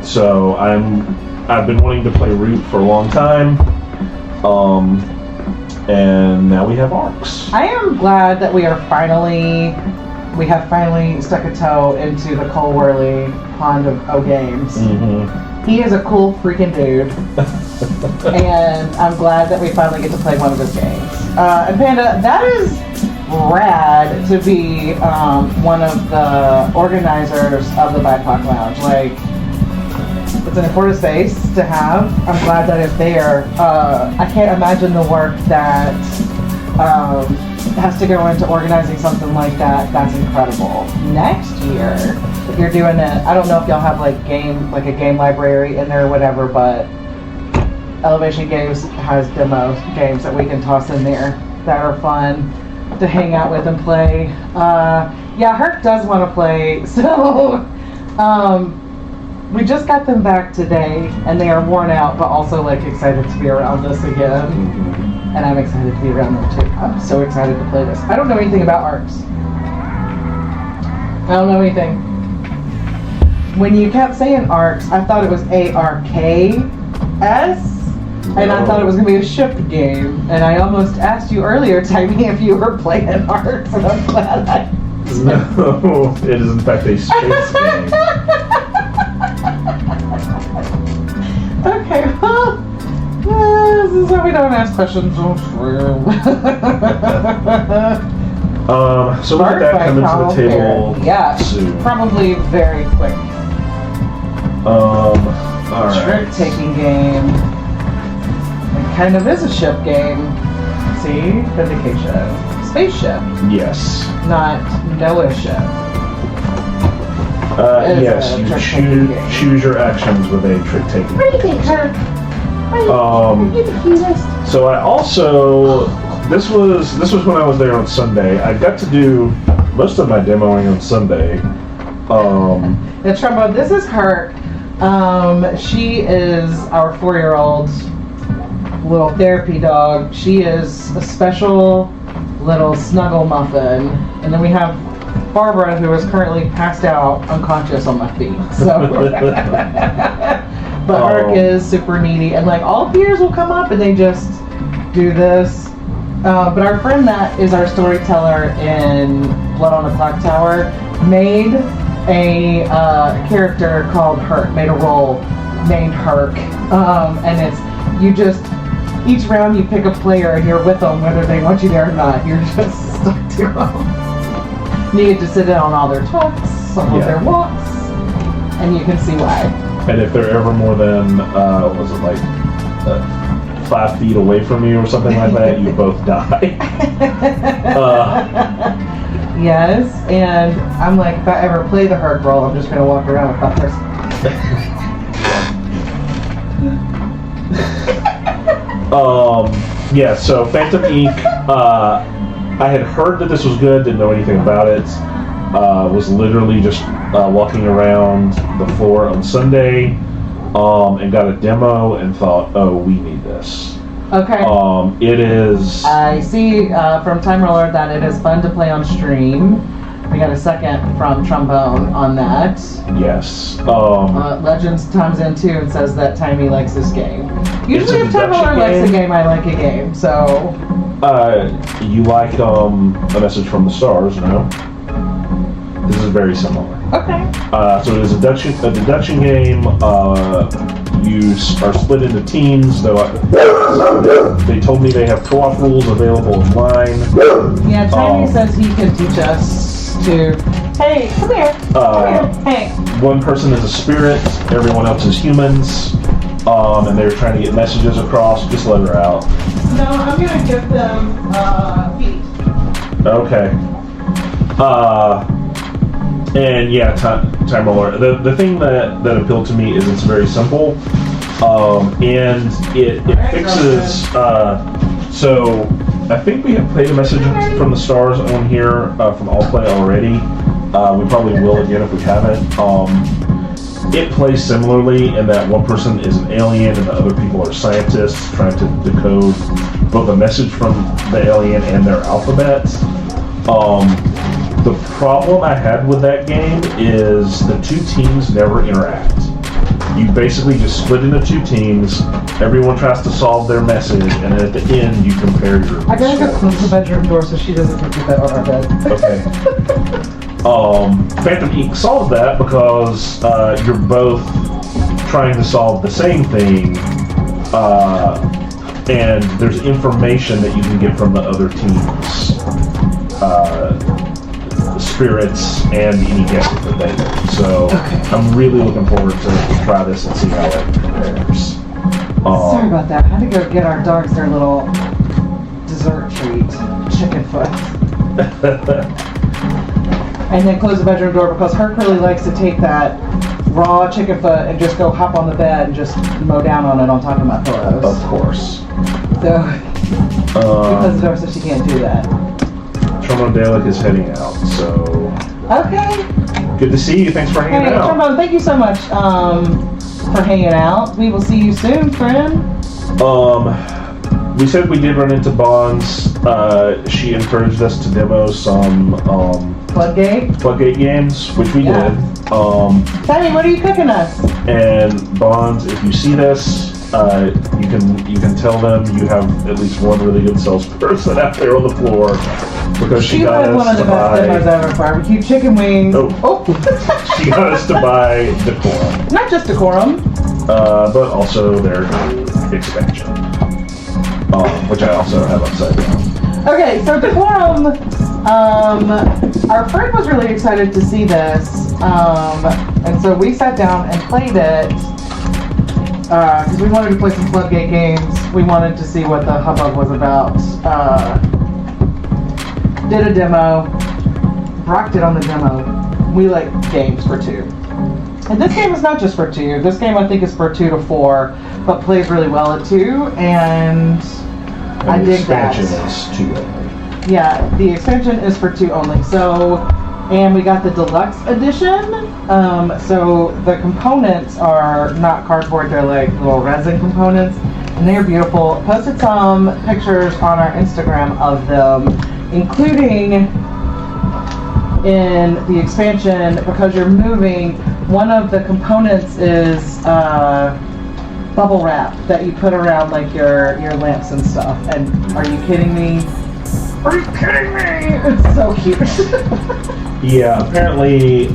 So I've been wanting to play Root for a long time. And now we have ARCs. I am glad that we have finally stuck a toe into the Cole Worley pond of games. Mm-hmm. He is a cool freaking dude. And I'm glad that we finally get to play one of his games. And Panda, that is rad to be one of the organizers of the BIPOC Lounge. Like, it's an important space to have. I'm glad that it's there. I can't imagine the work that has to go into organizing something like that. That's incredible. Next year, if you're doing it, I don't know if y'all have like a game library in there or whatever, but Elevation Games has demo games that we can toss in there that are fun to hang out with and play. Yeah, Herc does want to play, so we just got them back today, and they are worn out, but also like excited to be around us again. Mm-hmm. and I'm excited to be around them too. I'm so excited to play this. I don't know anything about ARCs. I don't know anything. When you kept saying ARCs, I thought it was ARKS. And I thought it was going to be a ship game. And I almost asked you earlier, Tiny, if you were playing ARCs. And I'm glad I... No, it is in fact a space game. Okay, well, this is why we don't ask questions on stream. So we'll get that coming to the table soon. Probably very quick. Alright. Trick-taking game. It kind of is a ship game. See? Vindication. Spaceship. Yes. Not Noah ship. Yes, you choose your actions with a trick-taking. What do you think, Kirk? So I also, this was when I was there on Sunday. I got to do most of my demoing on Sunday. The trombone. This is Kirk. She is our 4-year-old little therapy dog. She is a special little snuggle muffin, and then we have Barbara, who is currently passed out, unconscious on my feet. So, but Herc is super needy, and like all peers will come up and they just do this. But our friend that is our storyteller in Blood on the Clock Tower made a character called Herc, made a role named Herc, and it's each round you pick a player and you're with them whether they want you there or not. You're just stuck to them. You get to sit in on all their talks, on all their walks, and you can see why. And if they're ever more than, 5 feet away from you or something like that, you both die. Yes, and I'm like, if I ever play the Herc role, I'm just going to walk around with that person. Yeah, so Phantom Ink, I had heard that this was good, didn't know anything about it. Was literally just walking around the floor on Sunday, and got a demo and thought, oh, we need this. Okay. It is... I see from Time Roller that it is fun to play on stream. We got a second from Trombone on that. Yes. Legends chimes in too and says that Timey likes this game. Usually if Time Roller likes a game, I like a game, so... you like a Message from the Stars, no? This is very similar. Okay. So it is a deduction game. You are split into teams. Though they told me they have co-op rules available online. Yeah, Timey says he can teach us to... Hey, come here. Come here. Hey. One person is a spirit. Everyone else is humans. And they're trying to get messages across. Just let her out. No, I'm gonna give them feet. Okay. And yeah, Time Roller. The thing that appealed to me is it's very simple, and it fixes. So I think we have played a Message from the Stars on here from All Play already. We probably will again if we haven't. It plays similarly in that one person is an alien and the other people are scientists trying to decode both a message from the alien and their alphabet. The problem I had with that game is the two teams never interact. You basically just split into two teams, everyone tries to solve their message, and then at the end you compare your I gotta go close the bedroom door so she doesn't forget that on our bed. Okay. Phantom Ink solved that because you're both trying to solve the same thing, and there's information that you can get from the other teams. Spirits and any guesses that they make. So I'm really looking forward to try this and see how it compares. Sorry about that. I had to go get our dogs their little dessert treat, chicken foot. And then close the bedroom door because Herc really likes to take that raw chicken foot and just go hop on the bed and just mow down on it on top of my pillows. Of course. So, because the door says she can't do that. Trombone Dalek is heading out, so... Okay. Good to see you. Thanks for hanging out. Trombone, thank you so much for hanging out. We will see you soon, friend. we said we did run into Bonds. She encouraged us to demo some Floodgate games, which we did. Sammy, what are you cooking us? And Bonds, if you see this, you can tell them you have at least one really good salesperson out there on the floor because she got us one of the best demos ever. Barbecue chicken wings. She got us to buy Decorum. Not just Decorum, but also their expansion, which I also have upside down. Okay, so Decorum. Our friend was really excited to see this, and so we sat down and played it. Because we wanted to play some Floodgate games. We wanted to see what the hubbub was about. Did a demo. Brock did on the demo. We like games for 2. And this game is not just for 2. This game I think is for 2 to 4, but plays really well at 2, and I dig that. The expansion is 2 only. Yeah, the expansion is for 2 only. So, and we got the deluxe edition. So the components are not cardboard, they're like little resin components, and they're beautiful. Posted some pictures on our Instagram of them, including in the expansion, because you're moving, one of the components is bubble wrap that you put around like your lamps and stuff. And are you kidding me? Are you kidding me? It's so cute. Yeah, apparently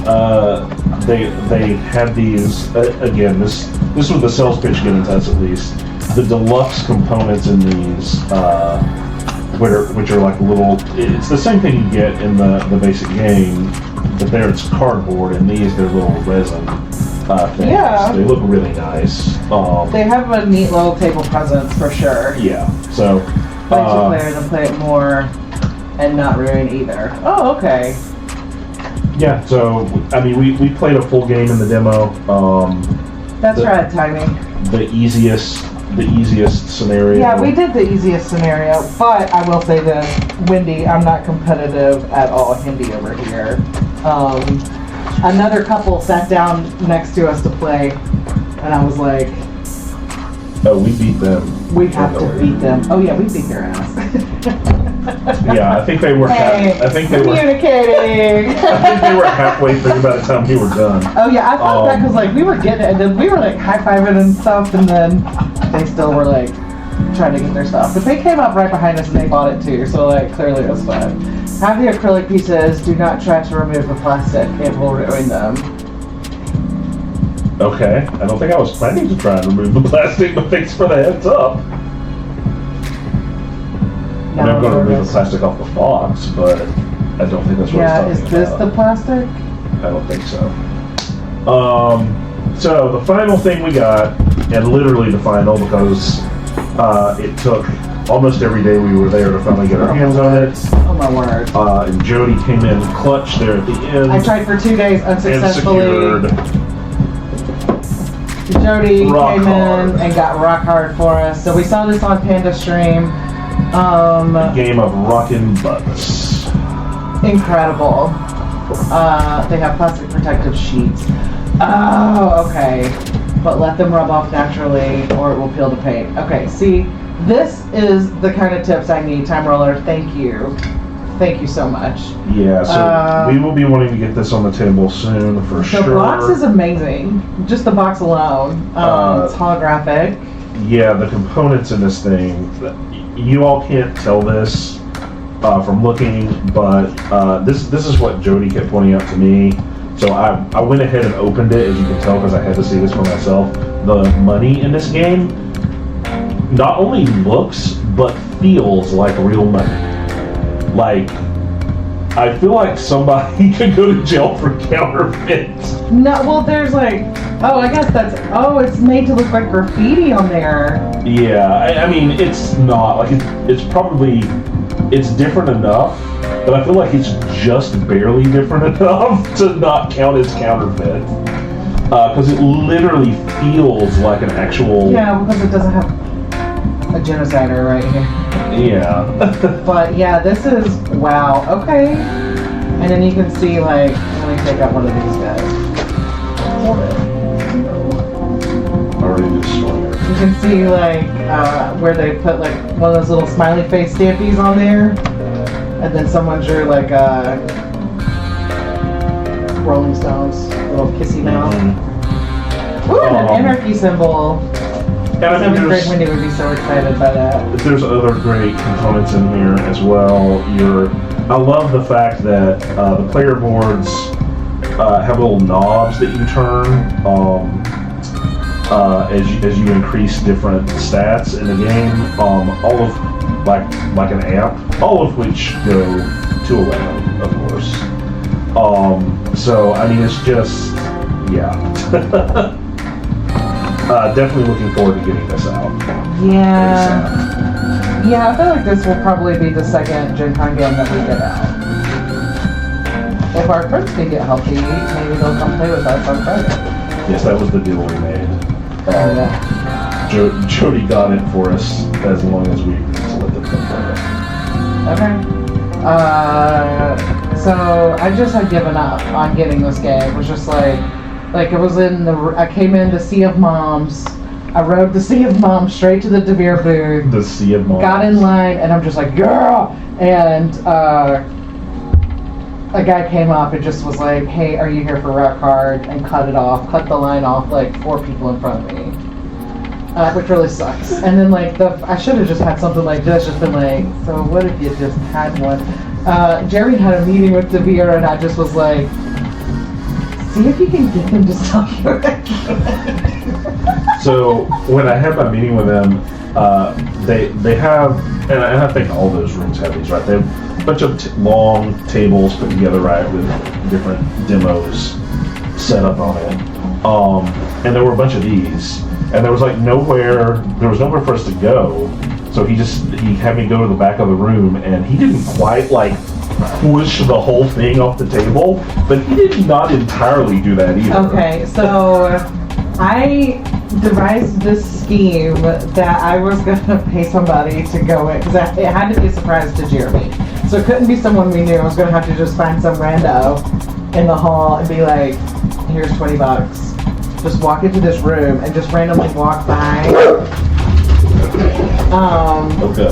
they had these again. This was the sales pitch given to us at least. The deluxe components in these, which are like little. It's the same thing you get in the basic game, but there it's cardboard, and these they're little resin things. Yeah, they look really nice. They have a neat little table presence for sure. Yeah, so. Play 2 players and play it more, and not ruin either. Oh, okay. Yeah, so I mean, we played a full game in the demo. That's right, timing. The easiest scenario. Yeah, we did the easiest scenario, but I will say this, Wendy, I'm not competitive at all. Hindi over here. Another couple sat down next to us to play, and I was like, oh, we beat them. We have to beat them. Oh yeah, we beat their ass. Yeah, I think they were. Communicating. I think they were halfway through by the time we were done. Oh yeah, I thought that because like we were getting it, and then we were like high-fiving and stuff, and then they still were like trying to get their stuff. But they came up right behind us and they bought it too, so like clearly it was fun. Have the acrylic pieces. Do not try to remove the plastic; it will ruin them. Okay, I don't think I was planning to try and remove the plastic, but thanks for the heads up. I'm going to remove the plastic off the box, but I don't think that's what yeah, it's talking about. Yeah, is this the plastic? I don't think so. So the final thing we got, and literally the final because it took almost every day we were there to finally get our hands on it. Oh my word. And Jody came in clutch there at the end. I tried for 2 days unsuccessfully. And secured Jody rock came hard. in and got rock hard for us. So we saw this on Panda Stream. Game of Rockin' Butts. Incredible. They have plastic protective sheets. Oh, okay. But let them rub off naturally or it will peel the paint. Okay, see, this is the kind of tips I need. Time Roller, thank you. Thank you so much. Yeah, so we will be wanting to get this on the table soon for sure. The box is amazing. Just the box alone. It's holographic. Yeah, the components in this thing, you all can't tell this from looking, but this is what Jody kept pointing out to me. So I went ahead and opened it, as you can tell, because I had to see this for myself. The money in this game not only looks, but feels like real money. Like, I feel like somebody could go to jail for counterfeit. No, well, there's like, oh, I guess that's, oh, it's made to look like graffiti on there. Yeah, I mean, it's not, like, it's probably, it's different enough, but I feel like it's just barely different enough to not count as counterfeit. Because it literally feels like an actual... Yeah, because it doesn't have a genocider right here. Yeah. But yeah, this is, wow, okay. And then you can see, like, let me take out one of these guys. Already destroyed it. you can see like where they put like one of those little smiley face stampies on there, and then someone drew like a Rolling Stones little kissy mouth. Ooh, and an anarchy symbol. Yeah, I mean, Seventh grade Wendy would be so excited by that. There's other great components in here as well. I love the fact that the player boards have little knobs that you turn as you increase different stats in the game. All of like an amp, all of which go to 11, of course. So I mean, it's just definitely looking forward to getting this out. Yeah, I feel like this will probably be the second GenCon game that we get out. If our friends can get healthy, maybe they'll come play with us on Friday. Yes, that was the deal we made. Oh yeah. Jody got it for us as long as we agreed to let them come play it. Okay. So I just had given up on getting this game. It was just like it was I came in the Sea of Moms. I rode the Sea of Moms straight to the DeVere booth. The Sea of Moms. Got in line, and I'm just like, girl! And a guy came up and just was like, hey, are you here for Rock Hard? And cut the line off like 4 people in front of me. Which really sucks. And then like I should have just had something like this, just been like, so what if you just had one? Jerry had a meeting with DeVere, and I just was like, see if you can get them to stop you. So when I had my meeting with them, they have, and I think all those rooms have these, right? They have a bunch of long tables put together, right, with different demos set up on it. And there were a bunch of these, and there was nowhere for us to go. So he had me go to the back of the room, and he didn't quite push the whole thing off the table, but he did not entirely do that either. Okay, so I devised this scheme that I was gonna pay somebody to go in, because it had to be a surprise to Jeremy. So it couldn't be someone we knew. I was gonna have to just find some rando in the hall and be like, here's $20. Just walk into this room and just randomly walk by. Okay.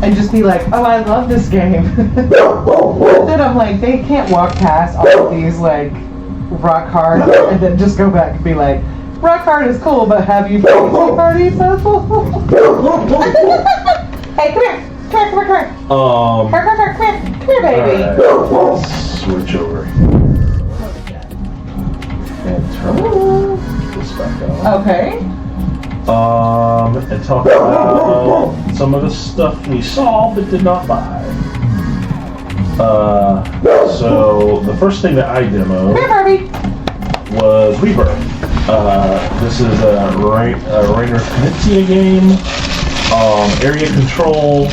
And just be like, oh, I love this game. Then I'm like, they can't walk past all of these Rock Hard and then just go back and be like, Rock Hard is cool, but have you played Tea Party so Hey, come here, come here. Come here, baby. Right. Switch over here and turn this back on. Okay. And talk about some of the stuff we saw but did not buy. So the first thing that I demoed was Rebirth. This is a Rainer Knizia game. Area control.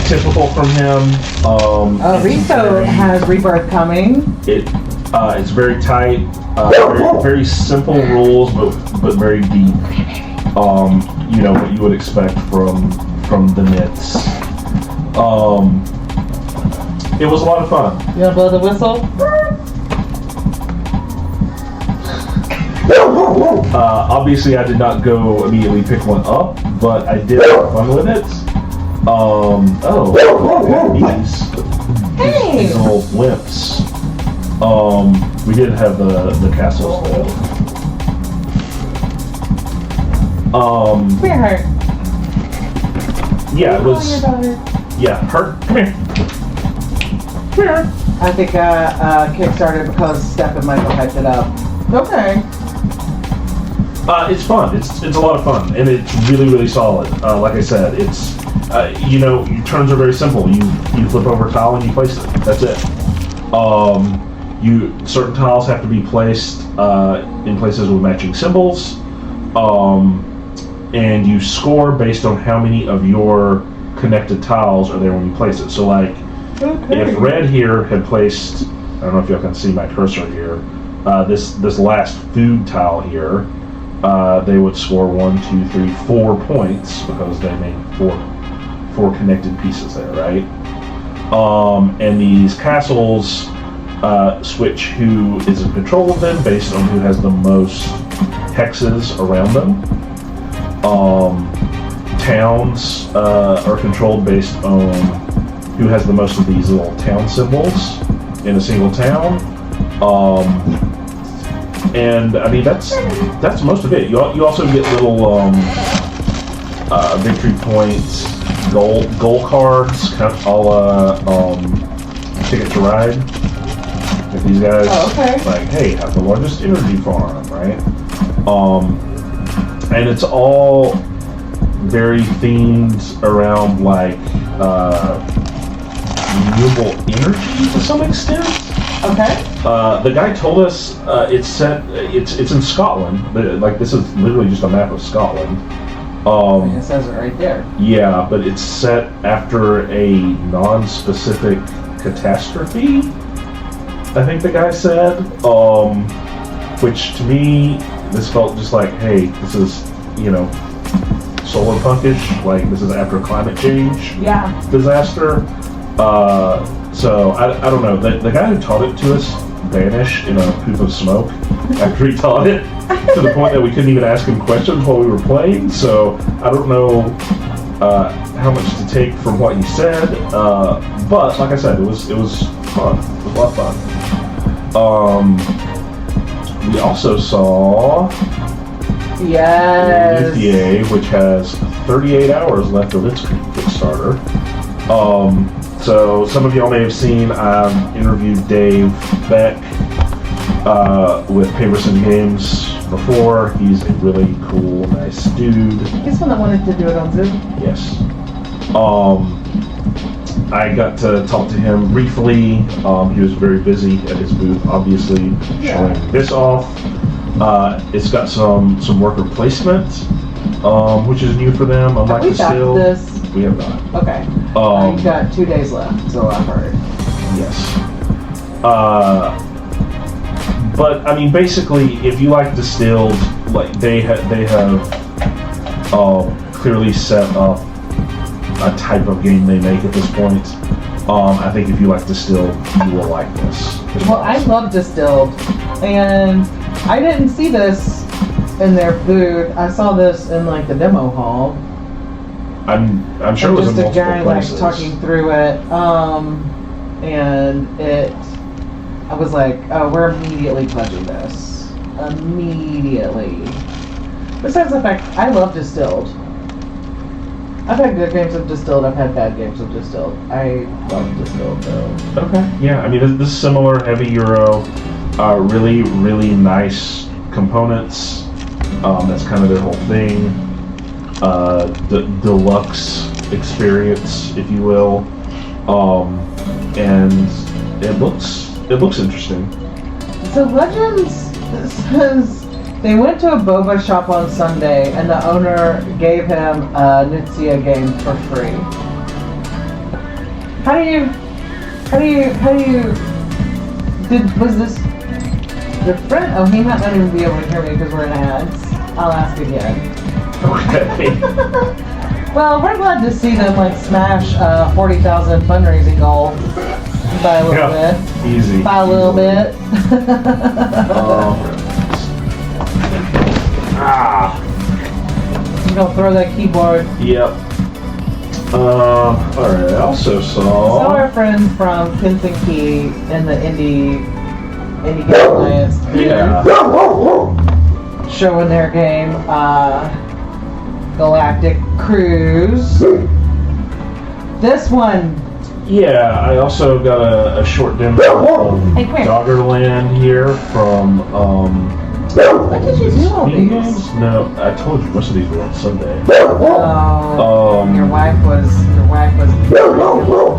Typical from him. Riso has Rebirth coming. It's very tight. Very simple rules, but very deep. What you would expect from the knits. It was a lot of fun. You wanna blow the whistle? Obviously, I did not go immediately pick one up, but I did have fun with it. These little blimps. We did have the castles though. Come here, Hurt. Yeah, it was. Yeah, Hurt. Come here. Come here. I think kickstarted because Steph and Michael hyped it up. Okay. It's fun. It's a lot of fun, and it's really, really solid. Like I said, it's your turns are very simple. You flip over a tile and you place it. That's it. Certain tiles have to be placed in places with matching symbols, and you score based on how many of your connected tiles are there when you place it. So if red here had placed, I don't know if y'all can see my cursor here, this last food tile here, they would score 1, 2, 3, 4 points because they made four connected pieces there, right? And these castles switch who is in control of them based on who has the most hexes around them. Towns are controlled based on who has the most of these little town symbols in a single town. And I mean that's most of it. You also get little victory points, goal cards, kind of a la Ticket to Ride. Like these guys, like, hey, have the largest energy farm, right? And it's all very themed around like renewable energy to some extent. Okay. The guy told us it's in Scotland. Like this is literally just a map of Scotland. It says it right there. Yeah, but it's set after a non-specific catastrophe, I think the guy said. Which to me, this felt just like, hey, this is, solar punkish. Like this is after climate change disaster. So I don't know. The guy who taught it to us vanished in a poof of smoke after he taught it, to the point that we couldn't even ask him questions while we were playing. So I don't know how much to take from what he said. But like I said, it was fun. It was a lot of fun. We also saw UTA, which has 38 hours left of its Kickstarter. So some of y'all may have seen I interviewed Dave Beck with Paverson Games before. He's a really cool, nice dude. He's the one that wanted to do it on Zoom. Yes. I got to talk to him briefly. He was very busy at his booth, obviously, showing this off. It's got some worker placement, which is new for them. Have we backed this? We have not. Okay. You've got 2 days left, so I've heard. Yes. But I mean, basically, if you like distilled, like they have clearly set up a type of game they make at this point. I think if you like distilled, you will like this. Well, I love distilled, and I didn't see this in their booth. I saw this in like the demo hall. I'm sure it was in multiple places. Like talking through it, and I was like, oh, we're immediately pledging this. Immediately. Besides the fact, I love distilled. I've had good games of distilled, I've had bad games of distilled. I love distilled though. Okay, yeah, I mean, this is similar, heavy Euro, really, really nice components. That's kind of their whole thing. The deluxe experience, if you will. And it looks interesting. So Legends says they went to a boba shop on Sunday and the owner gave him a Nutsia game for free. Was this your friend? Oh, he might not even be able to hear me because we're in ads. I'll ask again. Okay. Well, we're glad to see them like smash 40,000 fundraising goal by a little bit. Easy. By a little bit. You don't throw that keyboard. Yep. Alright, I also saw our friend from Kentucky in the Indie Game Alliance. Yeah. Showing their game, Galactic Cruise. This one. Yeah, I also got a short demo of Doggerland here from What did you do all these? No, I told you most of these were on Sunday. Oh, your wife was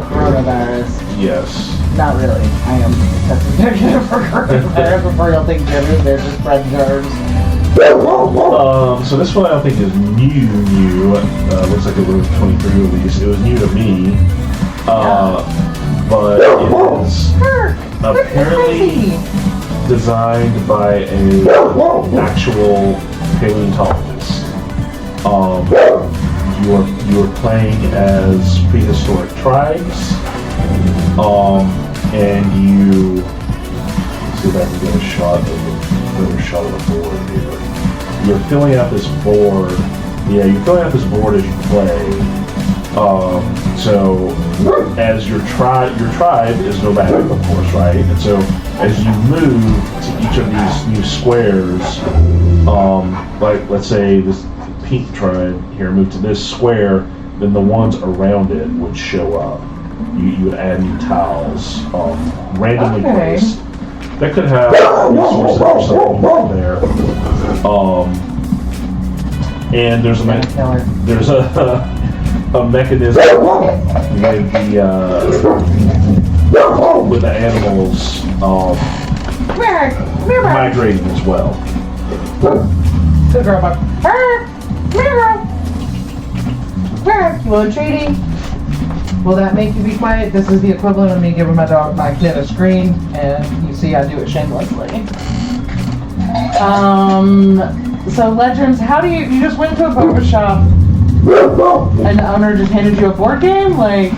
coronavirus. Yes. Not really. I am testing negative for coronavirus before you'll think germs. They're just spread germs. So this one I don't think is new. Looks like it was 23 release. It was new to me. But it is apparently designed by an actual paleontologist. You are playing as prehistoric tribes, and you let's see if I can get a shot of the board here. you're filling out this board. Yeah, you're filling out this board as you play. So as your tribe is nomadic, of course, right? And so as you move to each of these new squares, like let's say this pink tribe here moved to this square, then the ones around it would show up. You would add new tiles, randomly placed. That could have resources or something there. And there's a mechanism with the animals migrating as well. Good girl, Buck. Little treaty. Will that make you be quiet? This is the equivalent of me giving my kid a screen, and you see I do it shamelessly. So Legends, how do you just went to a poker shop and the owner just handed you a board game? Like,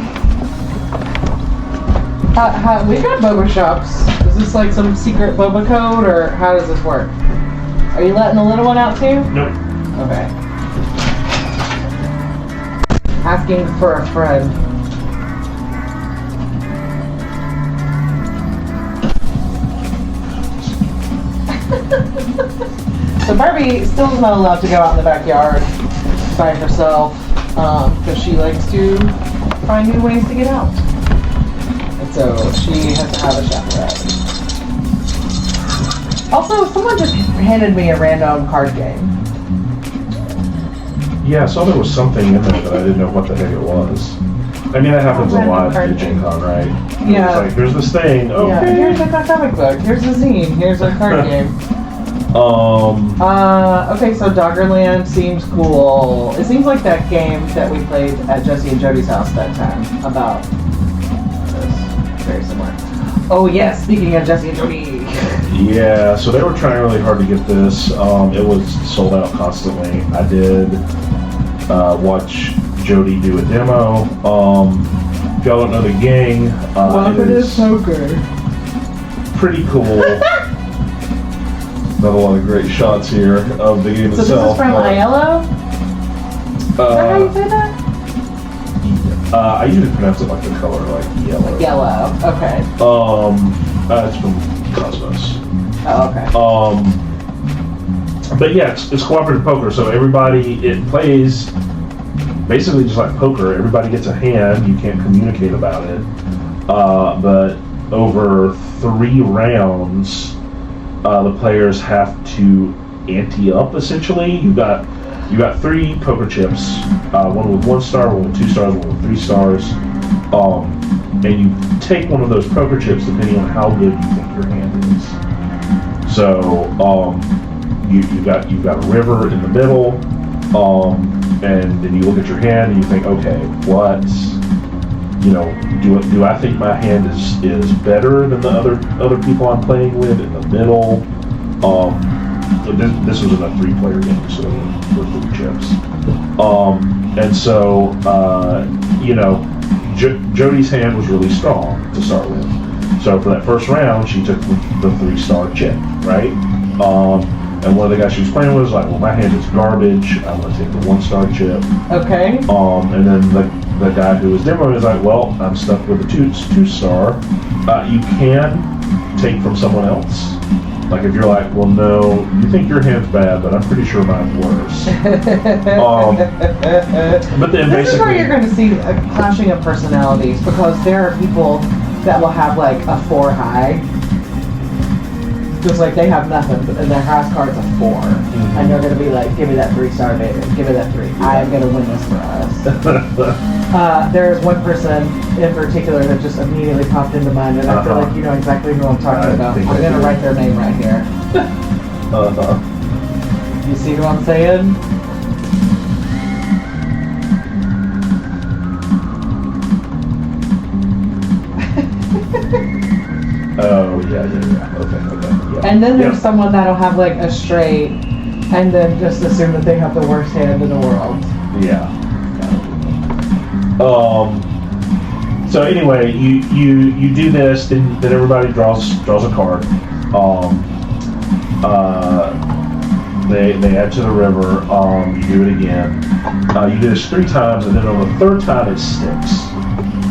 how we got boba shops. Is this like some secret boba code, or how does this work? Are you letting the little one out too? Nope. Okay. Asking for a friend. So Barbie still is not allowed to go out in the backyard by herself because she likes to find new ways to get out. And so she has to have a chaperone. Also, someone just handed me a random card game. Yeah, I saw there was something in there that I didn't know what the heck it was. I mean, that happens a lot at GenCon, right? Yeah. It's like, here's this thing. Okay. Yeah, here's a comic book. Here's a zine. Here's a card game. Okay, so Doggerland seems cool. It seems like that game that we played at Jesse and Jody's house that time about this. Very similar. Oh yes, speaking of Jesse and Jody. Yeah, so they were trying really hard to get this. It was sold out constantly. I did watch Jody do a demo. If y'all don't know the gang, it is poker. Pretty cool. Not a lot of great shots here of the game So itself. this is from Aiello? Is that how you say that? I usually pronounce it like the color, like yellow. Yellow, okay. It's from Cosmos. Oh, okay. But yeah, it's cooperative poker, so it plays basically just like poker. Everybody gets a hand, you can't communicate about it. But over 3 rounds, the players have to ante up essentially. You got 3 poker chips, one with 1 star, one with 2 stars, one with 3 stars. And you take one of those poker chips depending on how good you think your hand is. So you've got a river in the middle, and then you look at your hand and you think, okay, what, do I think my hand is better than the other people I'm playing with in the middle? This was in a 3-player game, so there were 3 chips. And so Jody's hand was really strong to start with. So for that first round, she took the 3-star chip, right? And one of the guys she was playing with was like, well, my hand is garbage. I'm going to take the 1-star chip. Okay. And then the guy who was demoing is like, well, I'm stuck with a 2-star. You can take from someone else. Like if you're like, well, no, you think your hand's bad, but I'm pretty sure mine's worse. But then this is where you're going to see a clashing of personalities, because there are people that will have like a 4 high, just like they have nothing, and their house card's a 4, and they're going to be like, give me that 3-star, baby, give me that 3. I am going to win this for us. There's one person in particular that just immediately popped into mind, and I feel like you know exactly who I'm talking about. I'm going to write their name right here. You see who I'm saying? Oh, yeah. Okay. Yeah. And then there's someone that'll have like a straight, and then just assume that they have the worst hand in the world. Yeah. So anyway, you do this, then everybody draws a card. They add to the river. You do it again. You do this 3 times, and then on the 3rd time it sticks.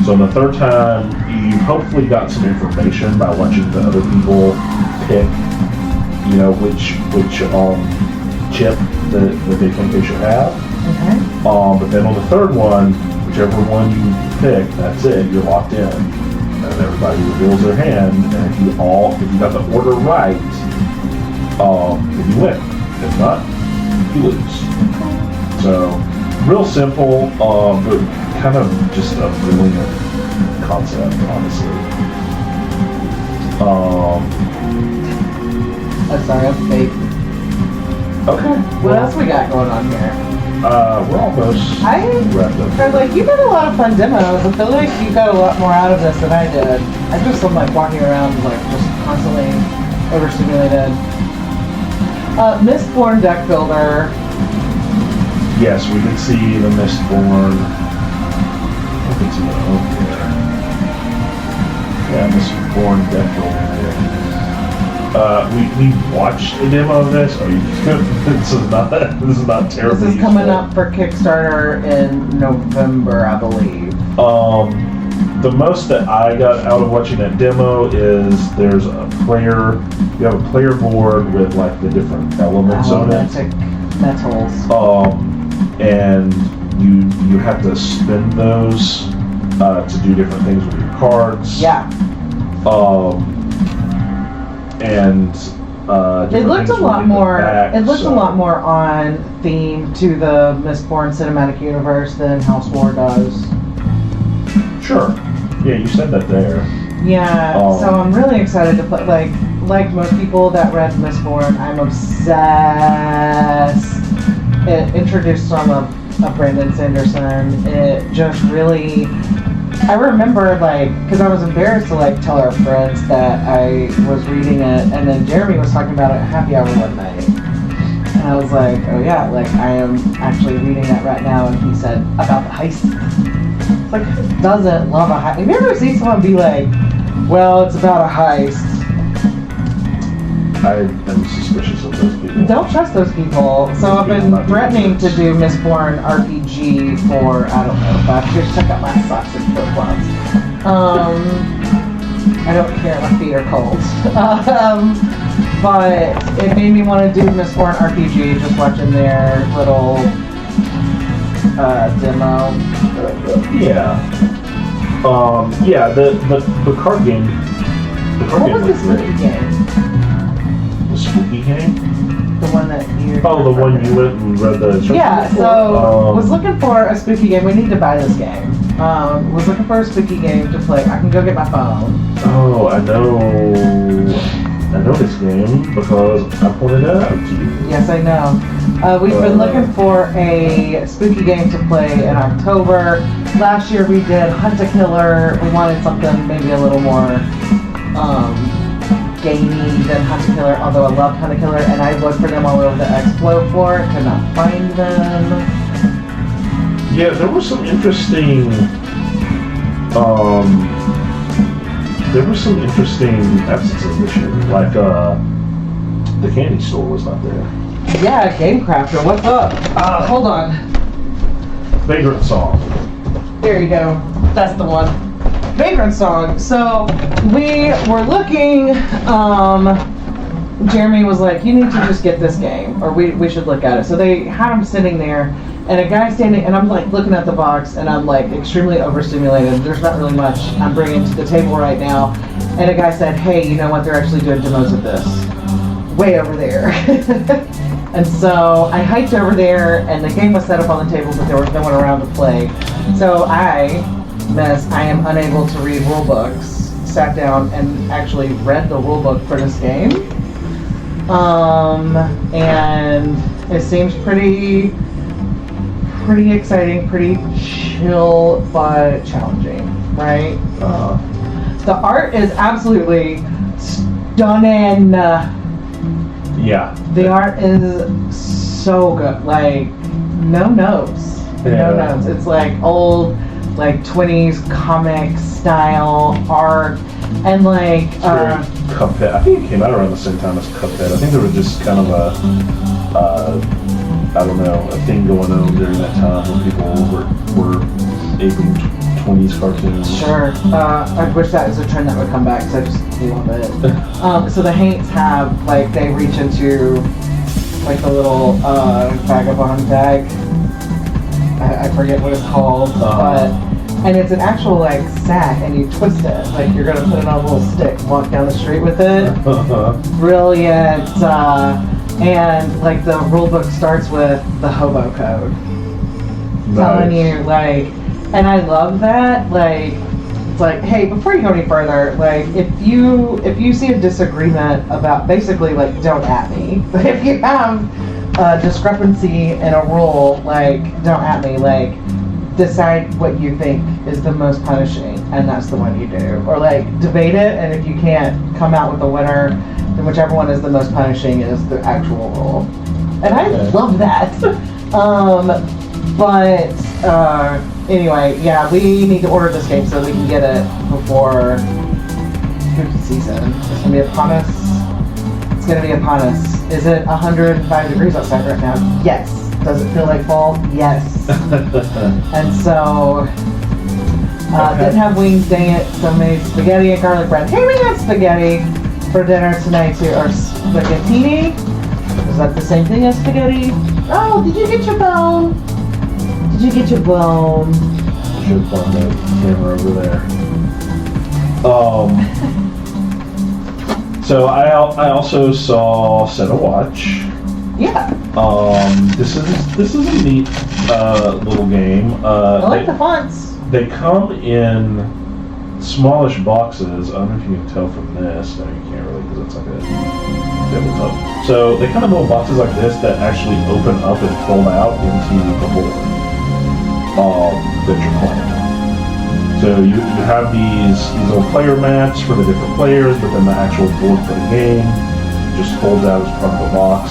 So on the 3rd time, you hopefully got some information by watching the other people pick, which chip that they think they should have. Okay. But then on the 3rd one, whichever one you pick, that's it. You're locked in, and everybody reveals their hand. And if you got the order right, then you win. If not, you lose. So, real simple, but kind of just a brilliant concept, honestly. Sorry, I'm fake. Okay. What else we got going on here? We're almost wrapped up. I was like, you did a lot of fun demos. I feel like you got a lot more out of this than I did. I just am like walking around like just constantly overstimulated. Mistborn deck builder. Yes, we can see the Mistborn. I can see that over there. Yeah, Mistborn deck builder. We watched a demo of this. Oh, this is not terribly. This is coming up for Kickstarter in November, I believe. The most that I got out of watching that demo is there's a player. You have a player board with like the different elements on it. Metals. And you have to spin those to do different things with your cards. Yeah. And it looked a lot more. It looked a lot more on theme to the Mistborn cinematic universe than House War does. Sure. Yeah, you said that there. Yeah. So I'm really excited to play. Like most people that read Mistborn, I'm obsessed. It introduced some of Brandon Sanderson. It just really. I remember, because I was embarrassed to, tell our friends that I was reading it, and then Jeremy was talking about it at happy hour one night. And I was like, oh yeah, I am actually reading that right now, and he said, about the heist. It's like, who doesn't love a heist? Have you ever seen someone be like, well, it's about a heist? I am suspicious of those people. Don't trust those people. So I've been threatening to do Mistborn RPG for, I don't know, 5 years. Check out my socks and flip-flops. I don't care, my feet are cold. But it made me want to do Mistborn RPG, just watching their little demo. Yeah. Yeah, the card game. What was the spooky game? The spooky game? The one that you... Oh, the one you went and read the... Yeah, so was looking for a spooky game. We need to buy this game. Was looking for a spooky game to play. I can go get my phone. Oh, I know this game because I pointed it out to you. Yes, I know. We've been looking for a spooky game to play in October. Last year we did Hunt a Killer. We wanted something maybe a little more gamey than Hunt a Killer, although I loved Hunt a Killer, and I looked for them all over the Expo floor, could not find them. Yeah, there were some interesting absences this year. Like the candy store was not there. Yeah, Game Crafter, what's up? Hold on. Vagrant Song. There you go. That's the one. Vagrant Song. So we were looking. Jeremy was like, "You need to just get this game, or we should look at it." So they had him sitting there, and a guy standing, and I'm like looking at the box, and I'm like extremely overstimulated. There's not really much I'm bringing to the table right now. And a guy said, "Hey, you know what? They're actually doing demos of this way over there." And so I hiked over there, and the game was set up on the table, but there was no one around to play. So I am unable to read rule books, sat down and actually read the rule book for this game. And it seems pretty exciting, pretty chill, but challenging, right? The art is absolutely stunning. Yeah. The art is so good. No notes. No notes. It's old, 20s comic style art. And Cuphead. I think it came out around the same time as Cuphead. I think there was just kind of I don't know, a thing going on during that time when people were aping 20s cartoons. Sure. I wish that was a trend that would come back because I just love it. So the Haints have, like, they reach into, like, the little vagabond bag. I forget what it's called, and it's an actual, like, sack, and you twist it. Like, you're going to put it on a little stick, walk down the street with it. Brilliant. And, like, the rule book starts with the hobo code. Nice. Telling you, like, and I love that, like, it's like, hey, before you go any further, like, if you see a disagreement about, basically, like, don't at me. If you have a discrepancy in a rule, like, don't at me, like, decide what you think is the most punishing, and that's the one you do. Or, like, debate it, and if you can't come out with a winner, then whichever one is the most punishing is the actual rule. And I love that. Anyway, yeah, we need to order this game so we can get it before spooky season. It's gonna be upon us. It's gonna be upon us. Is it 105 degrees outside right now? Yes. Does it feel like fall? Yes. And so, didn't have wings, dang it, so made spaghetti and garlic bread. Hey, we had spaghetti for dinner tonight too, or spaghettini. Is that the same thing as spaghetti? Oh, did you get your bone? Did you get your bone? Should find that camera over there. So I also saw Set a Watch. Yeah. This is a neat little game. I like the fonts. They come in smallish boxes. I don't know if you can tell from this. No, you can't really because it's like a tabletop. So they come in little boxes like this that actually open up and fold out into the board that you're playing. So you have these little player mats for the different players, but then the actual board for the game just folds out as part of the box.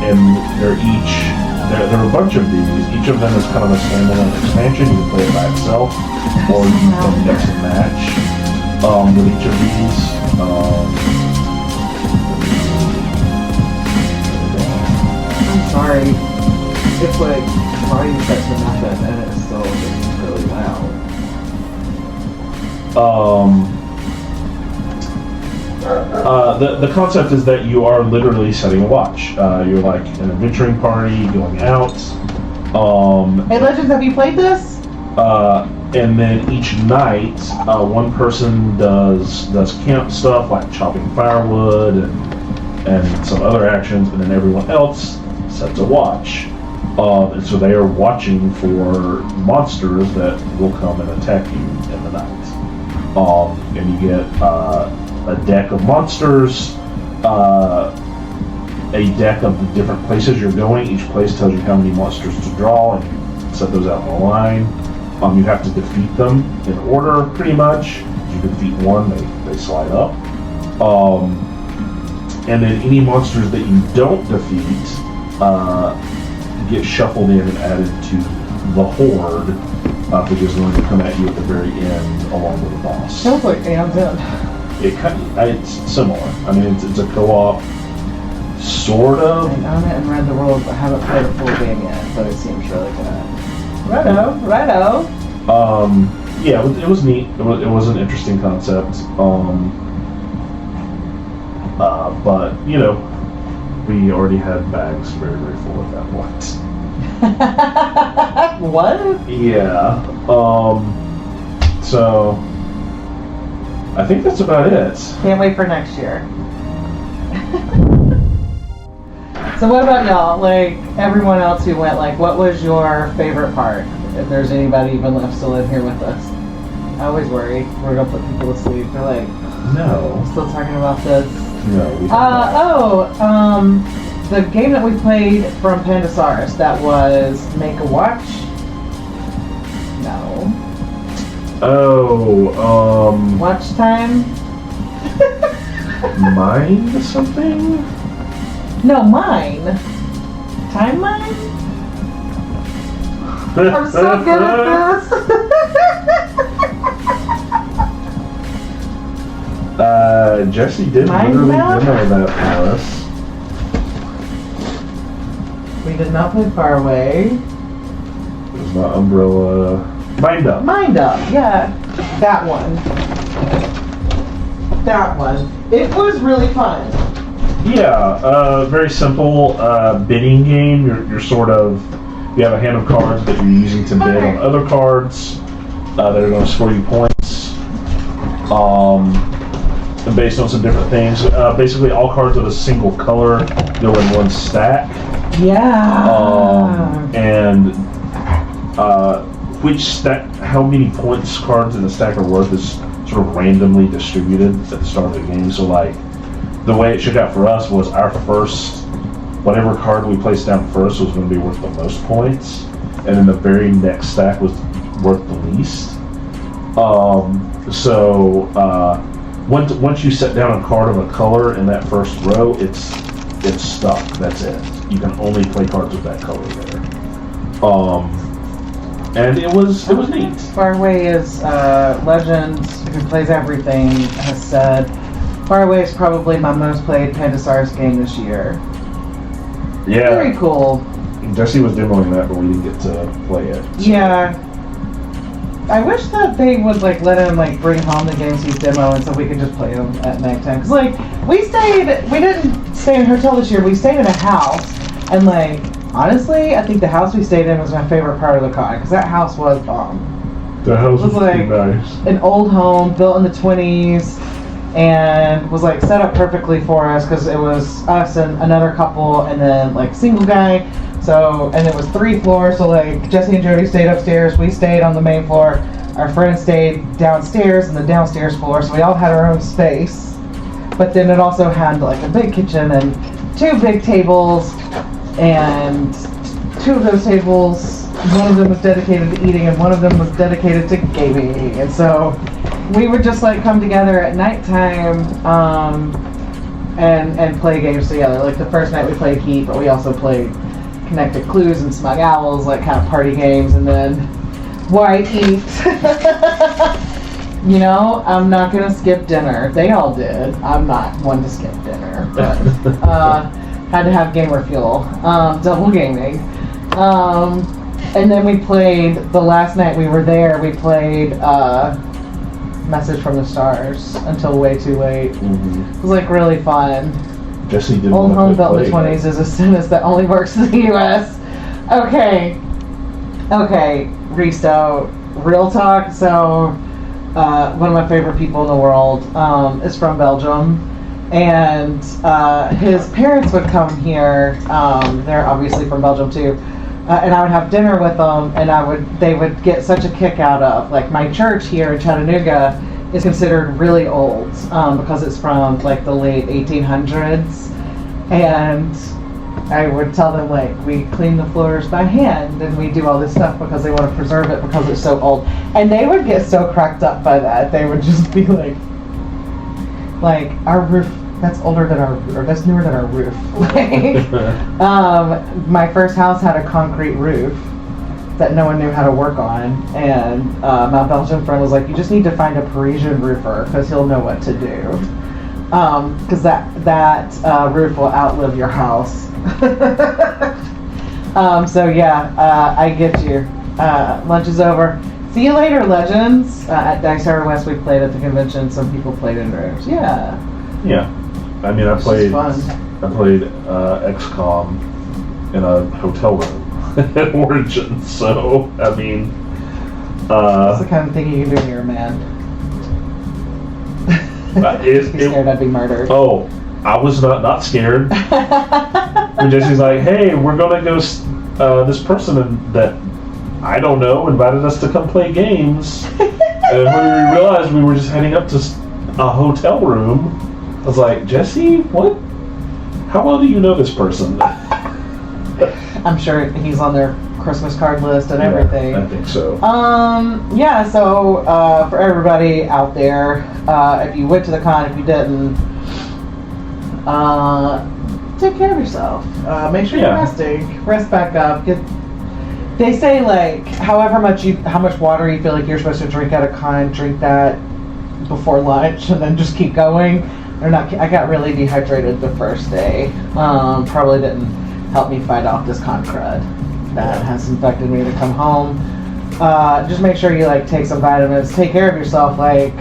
And there are a bunch of these. Each of them is kind of a standalone expansion. You can play it by itself, or you can mix and match with each of these. I'm sorry. It's like volume sets are not that, and it's still really loud. The concept is that you are literally setting a watch. You're like an adventuring party going out. Hey Legends, have you played this? And then each night, one person does camp stuff like chopping firewood and some other actions, and then everyone else sets a watch. And so they are watching for monsters that will come and attack you in the night. And you get a deck of monsters, a deck of the different places you're going. Each place tells you how many monsters to draw, and you set those out in a line. You have to defeat them in order, pretty much. You defeat one, they slide up. And then any monsters that you don't defeat get shuffled in and added to the horde, which is going to come at you at the very end along with the boss. Sounds like AMZ. It's similar. I mean, it's a co-op, sort of. I own it and read the rules, but haven't played a full game yet, but it seems really good. Righto. Yeah, it was neat. It was an interesting concept. But you know, we already had bags very, very full at that point. What? Yeah. So I think that's about it. Can't wait for next year. So what about y'all? Like, everyone else who went, like, what was your favorite part? If there's anybody even left still in here with us. I always worry we're gonna put people to sleep. They're like, No. I'm still talking about this. No. We The game that we played from Pandasaurus, that was Make a Watch? No. Watch Time? Mind something? No, Mine. Time Mine? I'm so good at this. Jesse did Mind literally map? demo that for us. did not play Far Away. There's my Umbrella. Mind Up. Mind Up, yeah. That one. That one. It was really fun. Yeah, very simple bidding game. You're sort of, you have a hand of cards that you're using to bid on other cards that are going to score you points. And based on some different things. Basically, all cards of a single color go in one stack. Yeah. And which stack, how many points cards in the stack are worth is sort of randomly distributed at the start of the game. So, like, the way it shook out for us was our first, whatever card we placed down first was going to be worth the most points, and then the very next stack was worth the least. Once you set down a card of a color in that first row, it's stuck. That's it. You can only play cards with that color there. And it was neat. Far Away is Legend, who plays everything, has said Far Away is probably my most played Pandasaurus game this year. Yeah. Very cool. Jesse was demoing that, but we didn't get to play it. So. Yeah. I wish that they would let him bring home the games he's demoing so we could just play them at nighttime. Cause we didn't stay in a hotel this year. We stayed in a house, and honestly, I think the house we stayed in was my favorite part of the con, because that house was bomb. The house was like nice. An old home built in the 20s, and was set up perfectly for us because it was us and another couple, and then single guy. So, and it was 3 floors. So Jesse and Jody stayed upstairs. We stayed on the main floor. Our friend stayed downstairs in the downstairs floor. So we all had our own space. But then it also had a big kitchen and 2 big tables, and 2 of those tables, one of them was dedicated to eating and one of them was dedicated to gaming. And so we would just come together at nighttime and play games together. The first night we played Heat, but we also played Connected Clues and Smug Owls, kind of party games. And then White Eat. I'm not gonna skip dinner. They all did. I'm not one to skip dinner, but had to have gamer fuel. Double gaming. And then we played, the last night we were there, we played Message from the Stars until way too late. Mm-hmm. It was really fun. Jesse didn't Old home built in the 20s that. is a sentence that only works in the US. Okay, Risto, real talk. So one of my favorite people in the world is from Belgium, and his parents would come here. They're obviously from Belgium too. And I would have dinner with them, and they would get such a kick out of my church here in Chattanooga is considered really old because it's from the late 1800s, and I would tell them we clean the floors by hand and we do all this stuff because they want to preserve it because it's so old, and they would get so cracked up by that. They would just be our roof. That's older than or that's newer than our roof. My first house had a concrete roof that no one knew how to work on, and my Belgian friend was you just need to find a Parisian roofer because he'll know what to do. Because that roof will outlive your house. So yeah, I get you. Lunch is over. See you later, Legends. At Dice Tower West, we played at the convention. Some people played in rooms. Yeah. Yeah. I mean, I played XCOM in a hotel room at Origins, so, I mean... That's the kind of thing you can do when you're a man. You're scared I'd be murdered. Oh, I was not scared. When Jesse's hey, we're gonna go, this person that I don't know invited us to come play games, and when we realized we were just heading up to a hotel room, I was Jesse, what? How well do you know this person? I'm sure he's on their Christmas card list and everything. I think so. Yeah, so for everybody out there, if you went to the con, if you didn't, take care of yourself. Make sure you're resting. Rest back up. They say how much water you feel you're supposed to drink at a con, drink that before lunch and then just keep going. I got really dehydrated the first day. Probably didn't help me fight off this con crud that has infected me to come home. Just make sure you like take some vitamins, take care of yourself, like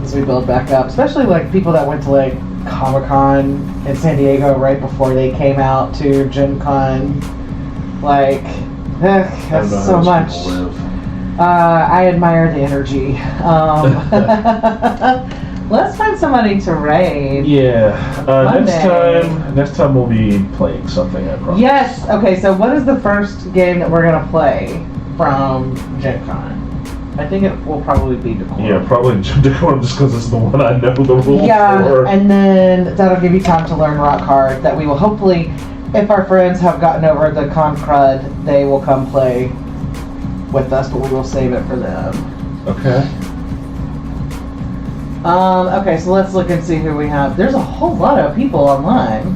as we build back up. Especially like people that went to like Comic-Con in San Diego right before they came out to GenCon. Like, that's so much. I admire the energy. Let's find somebody to raid. Yeah. Next time we'll be playing something, I promise. Yes. Okay. So, what is the first game that we're gonna play from GenCon? I think it will probably be Decorum. Yeah, probably Decorum just because it's the one I know the rules for. Yeah, and then that'll give you time to learn Rock Hard. That we will hopefully, if our friends have gotten over the con crud, they will come play with us, but we will save it for them. Okay. Okay, so let's look and see who we have. There's a whole lot of people online.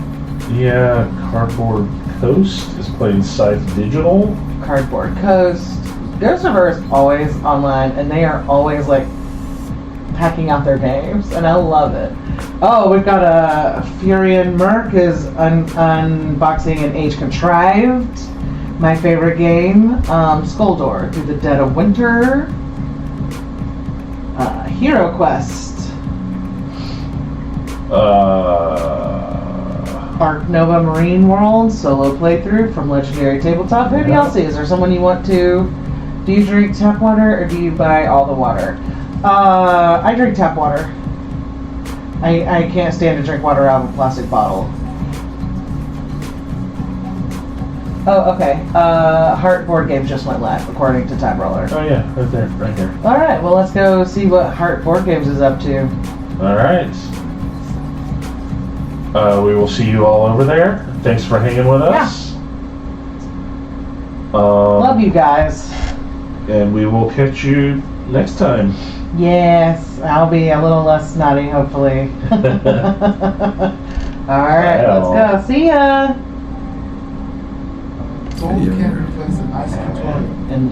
Yeah, Cardboard Coast is playing Scythe Digital. Cardboard Coast. Their server is always online, and they are always like packing out their games, and I love it. Oh, we've got a Furion Merc is unboxing an Age Contrived, my favorite game. Skuldor, Through the Dead of Winter. Hero Quest. Arc Nova Marine World solo playthrough from Legendary Tabletop. Who do y'all see? Is there someone you want to? Do you drink tap water or do you buy all the water? I drink tap water. I can't stand to drink water out of a plastic bottle. Oh, okay. Heart board game just went live, according to Time Roller. Oh yeah, right there, right there. All right, well let's go see what Heart Board Games is up to. All right. We will see you all over there. Thanks for hanging with us. Yeah. Love you guys. And we will catch you next time. Yes, I'll be a little less snotty, hopefully. All right, let's go. See ya. So you can't replace an ice control. And